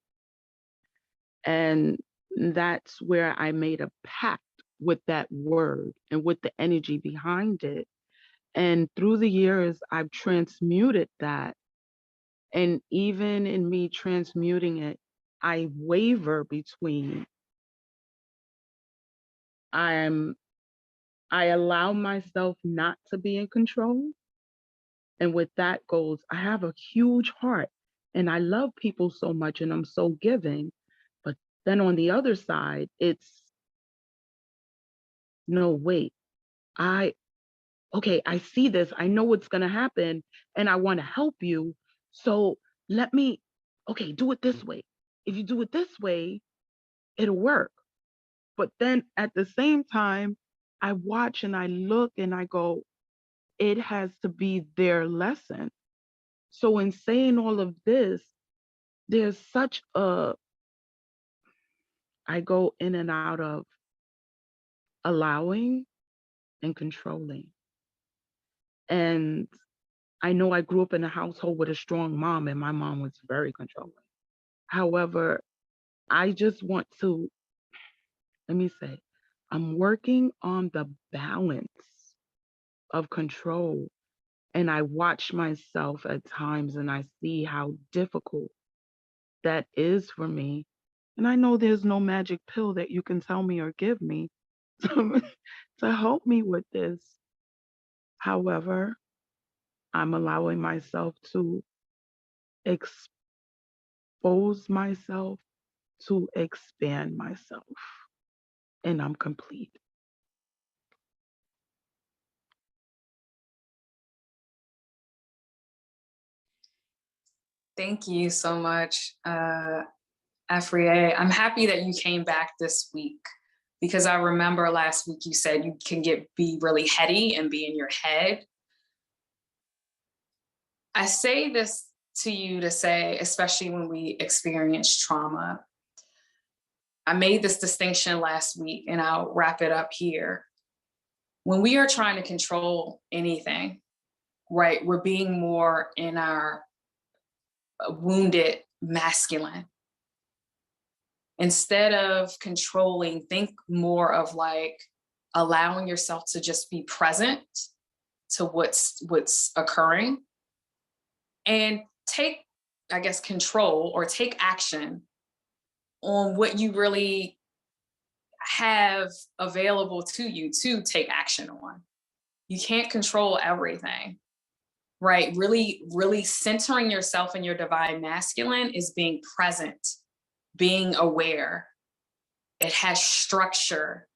And that's where I made a pact with that word and with the energy behind it. And through the years, I've transmuted that. And even in me transmuting it, I waver between I allow myself not to be in control. And with that goes, I have a huge heart and I love people so much and I'm so giving. But then on the other side, it's no, wait, I see this, I know what's going to happen and I want to help you. So let me, do it this way. If you do it this way, it'll work. But then at the same time, I watch and I look and I go, it has to be their lesson. So in saying all of this, there's such I go in and out of allowing and controlling. And I know I grew up in a household with a strong mom, and my mom was very controlling. However, I just want to, let me say, I'm working on the balance of control. And I watch myself at times and I see how difficult that is for me. And I know there's no magic pill that you can tell me or give me to, to help me with this. However, I'm allowing myself to expose myself, to expand myself, and I'm complete. Thank you so much, Afriye. I'm happy that you came back this week because I remember last week you said you can be really heady and be in your head. I say this to you to say, especially when we experience trauma, I made this distinction last week and I'll wrap it up here. When we are trying to control anything, right, we're being more in our wounded masculine. Instead of controlling, think more of like allowing yourself to just be present to what's occurring and take, I guess, control or take action on what you really have available to you to take action on. You can't control everything, right? Really, really centering yourself in your divine masculine is being present, being aware. It has structure.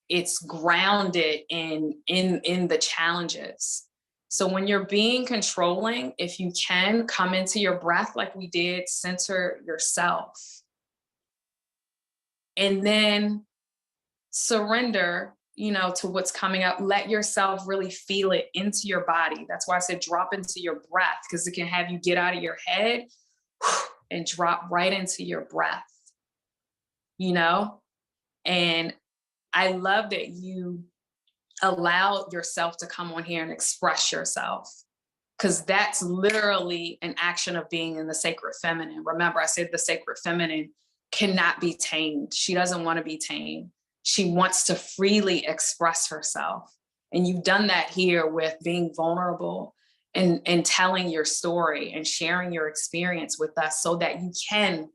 It's grounded in the challenges. So when you're being controlling, if you can come into your breath like we did, center yourself. And then surrender, to what's coming up. Let yourself really feel it into your body. That's why I said drop into your breath, because it can have you get out of your head and drop right into your breath, And I love that you allow yourself to come on here and express yourself, because that's literally an action of being in the sacred feminine. Remember, I said the sacred feminine cannot be tamed. She doesn't want to be tamed. She wants to freely express herself. And you've done that here with being vulnerable and telling your story and sharing your experience with us so that you can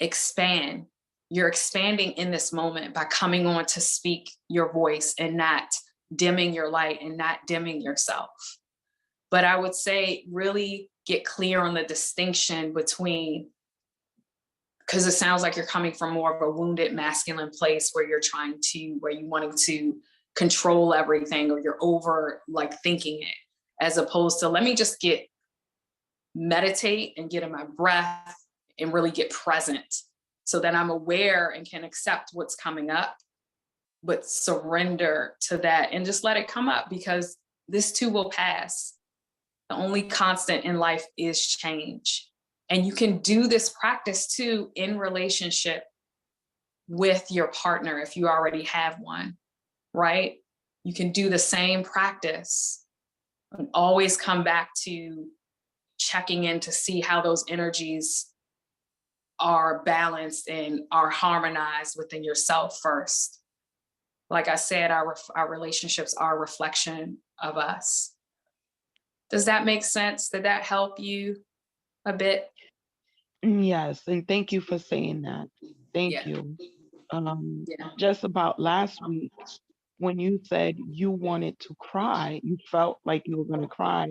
expand. You're expanding in this moment by coming on to speak your voice and not dimming your light and not dimming yourself. But I would say really get clear on the distinction between, because it sounds like you're coming from more of a wounded masculine place where you're wanting to control everything, or you're over like thinking it, as opposed to let me just meditate and get in my breath and really get present so that I'm aware and can accept what's coming up, but surrender to that and just let it come up, because this too will pass. The only constant in life is change. And you can do this practice too in relationship with your partner if you already have one, right? You can do the same practice and always come back to checking in to see how those energies are balanced and are harmonized within yourself first. Like I said, our relationships are a reflection of us. Does that make sense? Did that help you a bit? Yes, and thank you for saying that. Thank you. Just about last week, when you said you wanted to cry, you felt like you were going to cry,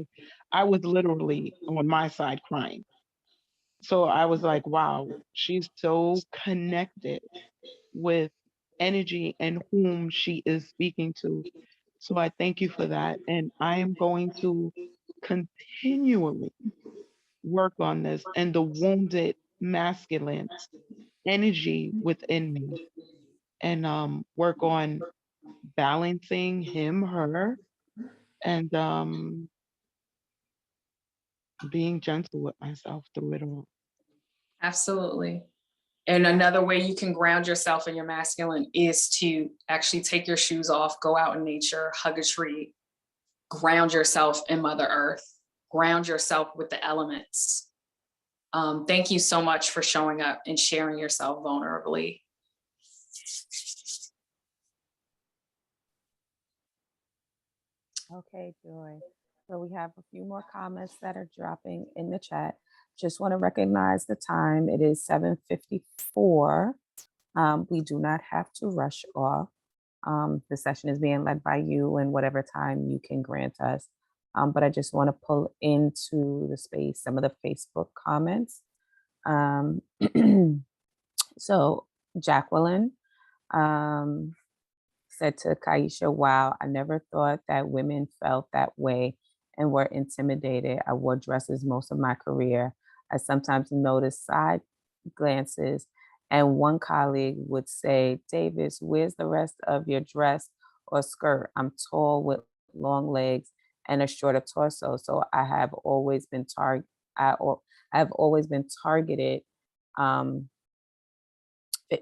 I was literally on my side crying. So I was like, wow, she's so connected with energy and whom she is speaking to. So I thank you for that. And I am going to continually work on this and the wounded masculine energy within me, and work on balancing him, her, and being gentle with myself through it all. Absolutely. And another way you can ground yourself in your masculine is to actually take your shoes off, go out in nature, hug a tree, ground yourself in Mother Earth, ground yourself with the elements. Thank you so much for showing up and sharing yourself vulnerably. Okay, Joy. So we have a few more comments that are dropping in the chat. Just want to recognize the time. It is 7:54. We do not have to rush off. The session is being led by you and whatever time you can grant us. But I just want to pull into the space some of the Facebook comments. So Jacqueline said to Kaisha, wow, I never thought that women felt that way and were intimidated. I wore dresses most of my career. I sometimes noticed side glances, and one colleague would say, Davis, where's the rest of your dress or skirt? I'm tall with long legs and a shorter torso, so I have always been targeted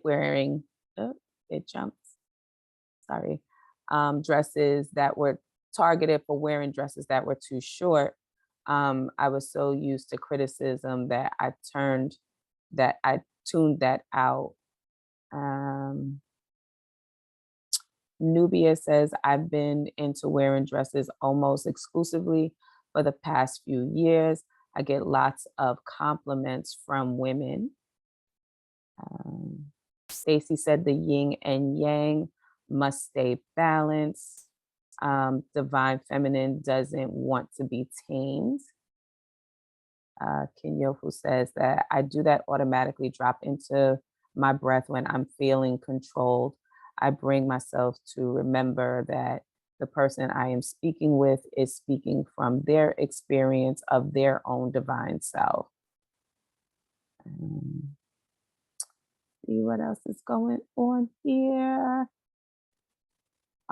wearing, it jumps, sorry, dresses that were targeted for wearing dresses that were too short. I was so used to criticism that I tuned that out. Nubia says, I've been into wearing dresses almost exclusively for the past few years. I get lots of compliments from women. Stacy said the yin and yang must stay balanced. Divine feminine doesn't want to be tamed. Kinyofu says that I do that automatically, drop into my breath when I'm feeling controlled. I bring myself to remember that the person I am speaking with is speaking from their experience of their own divine self. See what else is going on here.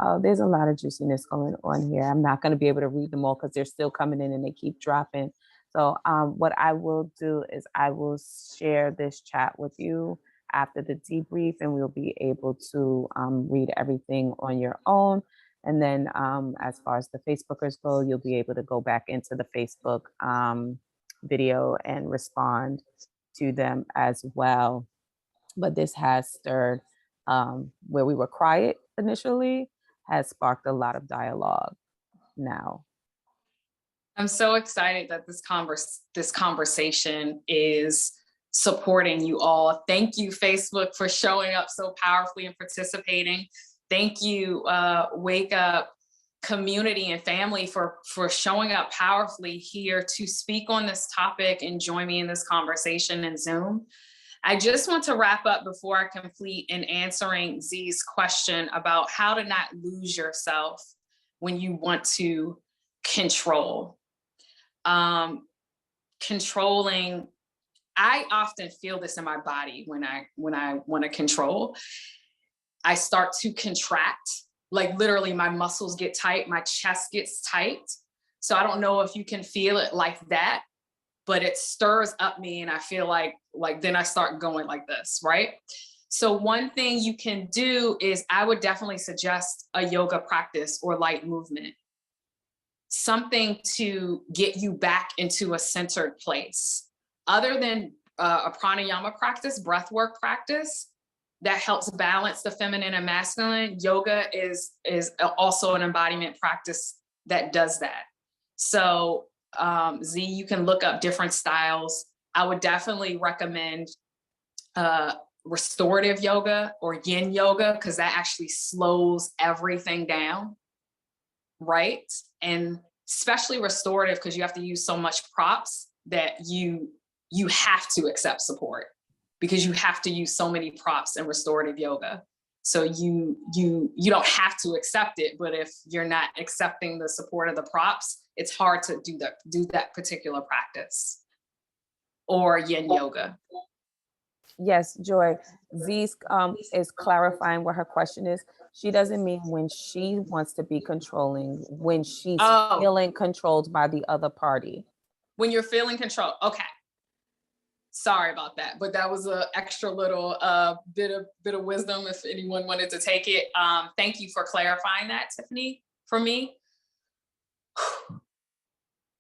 Oh, there's a lot of juiciness going on here. I'm not going to be able to read them all because they're still coming in and they keep dropping. So what I will do is I will share this chat with you after the debrief, and we'll be able to read everything on your own. And then as far as the Facebookers go, you'll be able to go back into the Facebook video and respond to them as well. But this has stirred, where we were quiet initially, has sparked a lot of dialogue now. I'm so excited that this conversation is supporting you all. Thank you, Facebook, for showing up so powerfully and participating. Thank you, Wake Up community and family for showing up powerfully here to speak on this topic and join me in this conversation in Zoom. I just want to wrap up before I complete in answering Z's question about how to not lose yourself when you want to control. Controlling, I often feel this in my body when I want to control. I start to contract, like literally my muscles get tight, my chest gets tight. So I don't know if you can feel it like that, but it stirs up me and I feel like then I start going like this, right? So one thing you can do is I would definitely suggest a yoga practice or light movement. Something to get you back into a centered place. Other than a pranayama practice, breath work practice, that helps balance the feminine and masculine, yoga is also an embodiment practice that does that. So Z, you can look up different styles. I would definitely recommend restorative yoga or yin yoga, because that actually slows everything down, right? And especially restorative, because you have to use so much props that you have to accept support, because you have to use so many props in restorative yoga. So you don't have to accept it, but if you're not accepting the support of the props, it's hard to do that particular practice. Or yin yoga. Yes, Joy. Z is clarifying what her question is. She doesn't mean when she wants to be controlling, when she's feeling controlled by the other party. When you're feeling controlled, okay. Sorry about that, but that was an extra little bit of wisdom if anyone wanted to take it. Thank you for clarifying that, Tiffany, for me.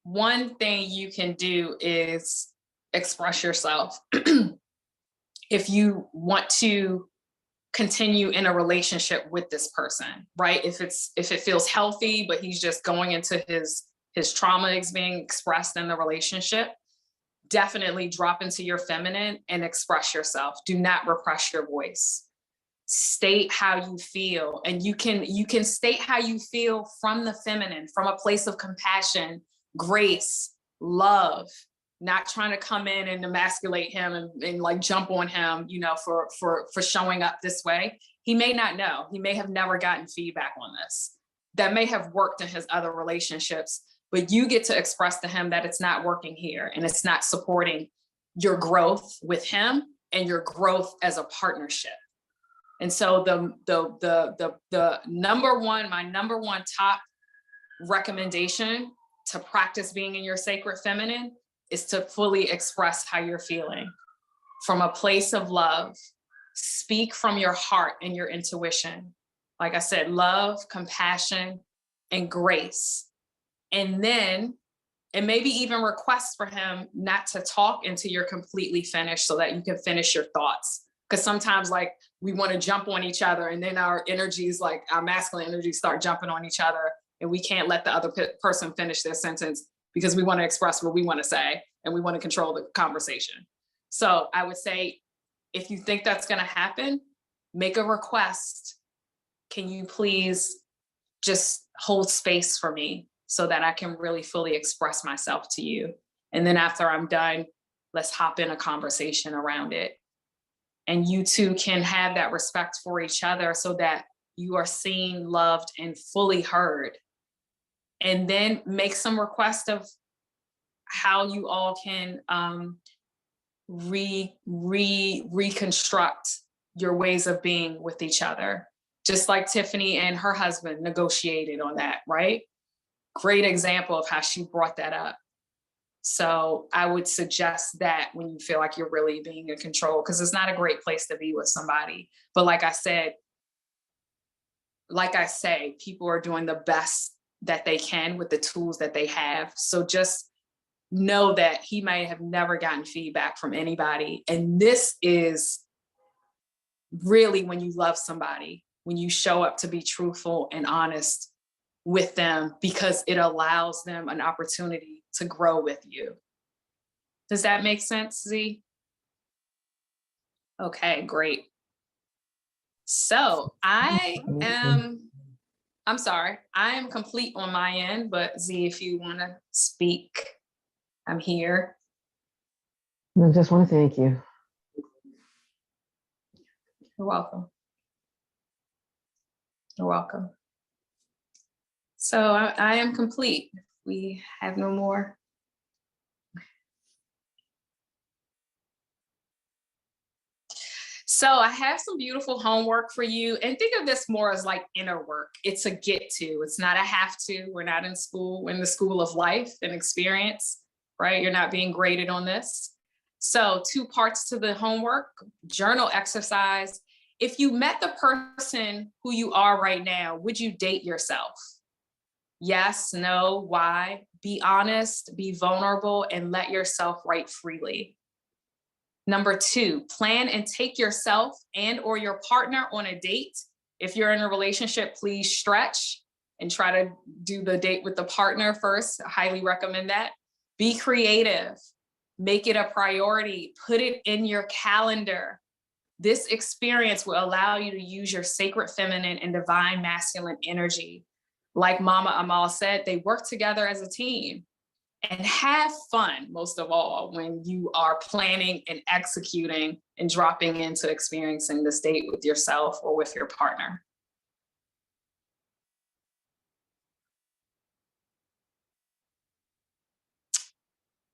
one thing you can do is express yourself. If you want to continue in a relationship with this person, right? If it feels healthy, but he's just going into his trauma is being expressed in the relationship, definitely drop into your feminine and express yourself. Do not repress your voice. State how you feel, and you can state how you feel from the feminine, from a place of compassion, grace, love, not trying to come in and emasculate him and like jump on him, you know, for showing up this way. He may not know. He may have never gotten feedback on this. That may have worked in his other relationships, but you get to express to him that it's not working here and it's not supporting your growth with him and your growth as a partnership. And so the number one, my number one top recommendation to practice being in your sacred feminine is to fully express how you're feeling from a place of love. Speak from your heart and your intuition. Like I said, love, compassion, and grace. And then, and maybe even request for him not to talk until you're completely finished so that you can finish your thoughts. Because sometimes like we want to jump on each other and then our energies, like our masculine energies start jumping on each other and we can't let the other person finish their sentence because we want to express what we want to say and we want to control the conversation. So I would say, if you think that's going to happen, make a request. Can you please just hold space for me so that I can really fully express myself to you? And then after I'm done, let's hop in a conversation around it. And you two can have that respect for each other so that you are seen, loved, and fully heard. And then make some requests of how you all can reconstruct your ways of being with each other. Just like Tiffany and her husband negotiated on that, right? Great example of how she brought that up. So I would suggest that when you feel like you're really being in control, because it's not a great place to be with somebody. But like I say, people are doing the best that they can with the tools that they have. So just know that he might have never gotten feedback from anybody. And this is really when you love somebody, when you show up to be truthful and honest with them, because it allows them an opportunity to grow with you. Does that make sense, Z? Okay, great. So I am complete on my end, but Z, if you want to speak, I'm here. I just want to thank you. You're welcome. You're welcome. So I am complete. We have no more. So I have some beautiful homework for you, and think of this more as like inner work. It's a get to, it's not a have to. We're not in school, we're in the school of life and experience, right? You're not being graded on this. So 2 parts to the homework: journal exercise. If you met the person who you are right now, would you date yourself? Yes, no, why? Be honest, be vulnerable, and let yourself write freely. Number 2, plan and take yourself and or your partner on a date. If you're in a relationship, please stretch and try to do the date with the partner first. I highly recommend that. Be creative, make it a priority, put it in your calendar. This experience will allow you to use your sacred feminine and divine masculine energy. Like Mama Amal said, they work together as a team. And have fun, most of all, when you are planning and executing and dropping into experiencing this date with yourself or with your partner.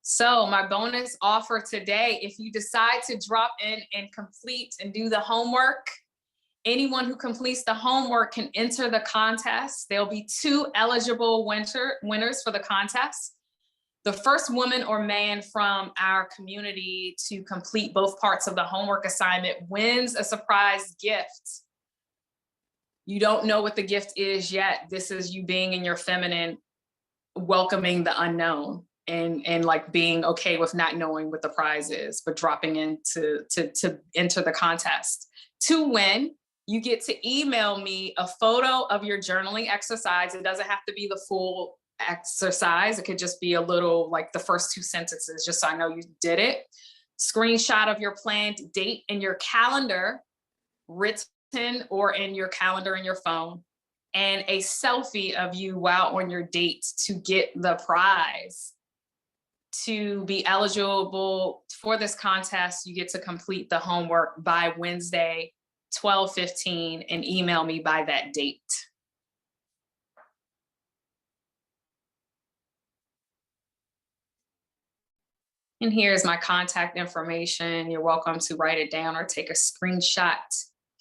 So my bonus offer today, if you decide to drop in and complete and do the homework, anyone who completes the homework can enter the contest. There'll be 2 eligible winners for the contest. The first woman or man from our community to complete both parts of the homework assignment wins a surprise gift. You don't know what the gift is yet. This is you being in your feminine welcoming the unknown and like being okay with not knowing what the prize is, but dropping in to enter the contest. To win, you get to email me a photo of your journaling exercise. It doesn't have to be the full exercise. It could just be a little, like the first 2 sentences, just so I know you did it. Screenshot of your planned date in your calendar, written or in your calendar in your phone, and a selfie of you while on your date to get the prize. To be eligible for this contest, you get to complete the homework by Wednesday, 12:15, and email me by that date. And here's my contact information. You're welcome to write it down or take a screenshot.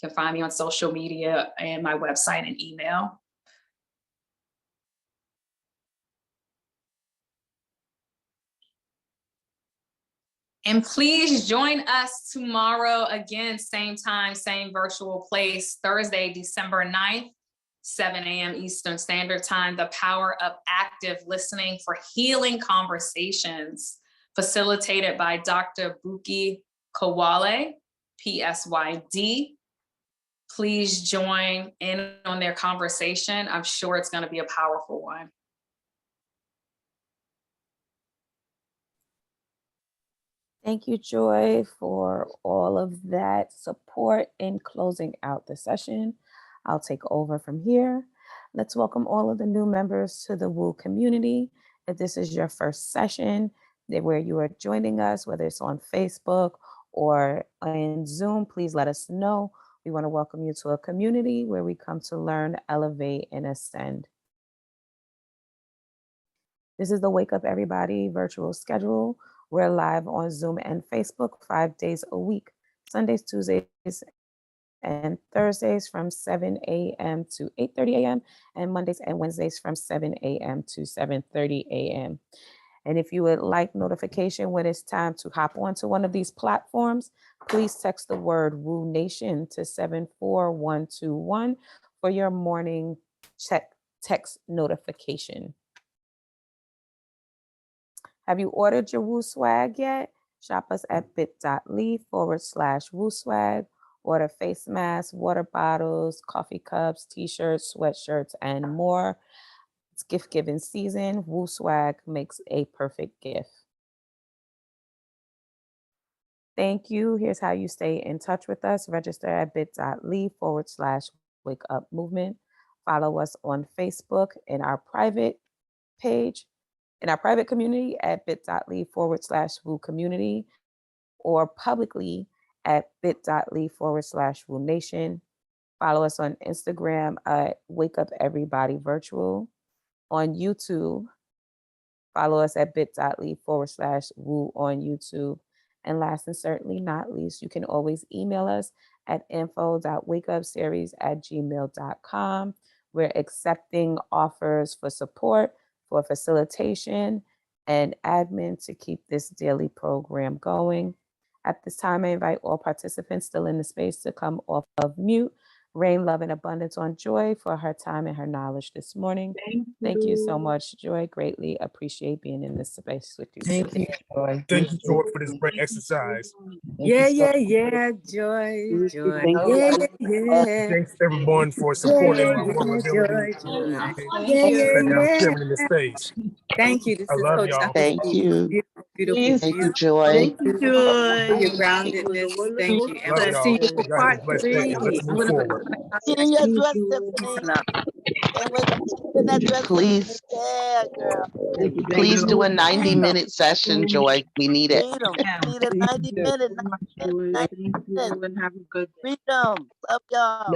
You can find me on social media and my website and email. And please join us tomorrow again, same time, same virtual place, Thursday, December 9th, 7 a.m. Eastern Standard Time, the power of active listening for healing conversations, facilitated by Dr. Buki Kawale, PSYD. Please join in on their conversation. I'm sure it's going to be a powerful one. Thank you, Joy, for all of that support in closing out the session. I'll take over from here. Let's welcome all of the new members to the WOO community. If this is your first session where you are joining us, whether it's on Facebook or in Zoom, please let us know. We want to welcome you to a community where we come to learn, elevate, and ascend. This is the Wake Up Everybody virtual schedule. We're live on Zoom and Facebook 5 days a week, Sundays, Tuesdays, and Thursdays from 7 a.m. to 8:30 a.m. and Mondays and Wednesdays from 7 a.m. to 7:30 a.m. And if you would like notification when it's time to hop onto one of these platforms, please text the word WOO Nation to 74121 for your morning text notification. Have you ordered your WOO swag yet? Shop us at bit.ly/WOO swag. Order face masks, water bottles, coffee cups, t-shirts, sweatshirts, and more. It's gift giving season. WOO swag makes a perfect gift. Thank you. Here's how you stay in touch with us. Register at bit.ly/wake up movement. Follow us on Facebook in our private page, in our private community at bit.ly/WOO community, or publicly at bit.ly/WOO Nation. Follow us on Instagram at Wake Up Everybody Virtual. On YouTube, follow us at bit.ly/WOO on YouTube. And last and certainly not least, you can always email us at info.wakeupseries@gmail.com. We're accepting offers for support, for facilitation, and admin to keep this daily program going. At this time, I invite all participants still in the space to come off of mute. Rain love and abundance on Joy for her time and her knowledge this morning. Thank you so much, Joy. Greatly appreciate being in this space with you. Thank you, Joy. Thank you, Joy, for this great exercise. Yeah, Joy. Thank you. Thanks everyone for supporting my vulnerability that I'm sharing in this space. Thank you. This I is love Coach y'all. Dr. Thank Steve. you. Beautiful, Please. Thank you, beautiful. Joy. Thank you, Joy. Your groundedness. Thank you. And Love we'll y'all. see you for Y'all have a part blessed day, 3. and let's move forward. See you in your dress, you. Tiffany. Can't wait to see you in that dress. Please, Yeah, girl. please do a 90-minute session, Joy. We need it. Freedom. Need a 90-minute. Thank you, and have a good day. Freedom. Love y'all.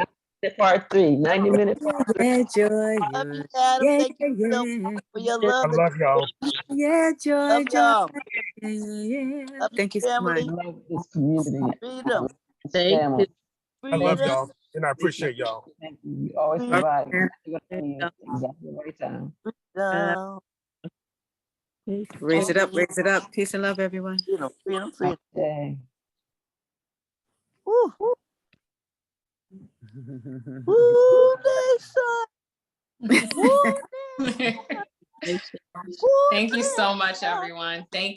Part 3, 90 minutes. Yeah, Joy. Love you, Adam. Yeah, Thank you for your love. I love y'all. Yeah, Joy. Love y'all. Yeah. Love you, Thank you so family. much. Love this community. Freedom. Family. I love Freedom. y'all, and I appreciate y'all. Thank you. You always Freedom. provide exactly the right time. Freedom. Raise it up, raise it up. Peace and love, everyone. Freedom. Freedom. Freedom. Okay. Woo. Woo, nation. Woo, nation. Thank you so much, everyone. Thank you.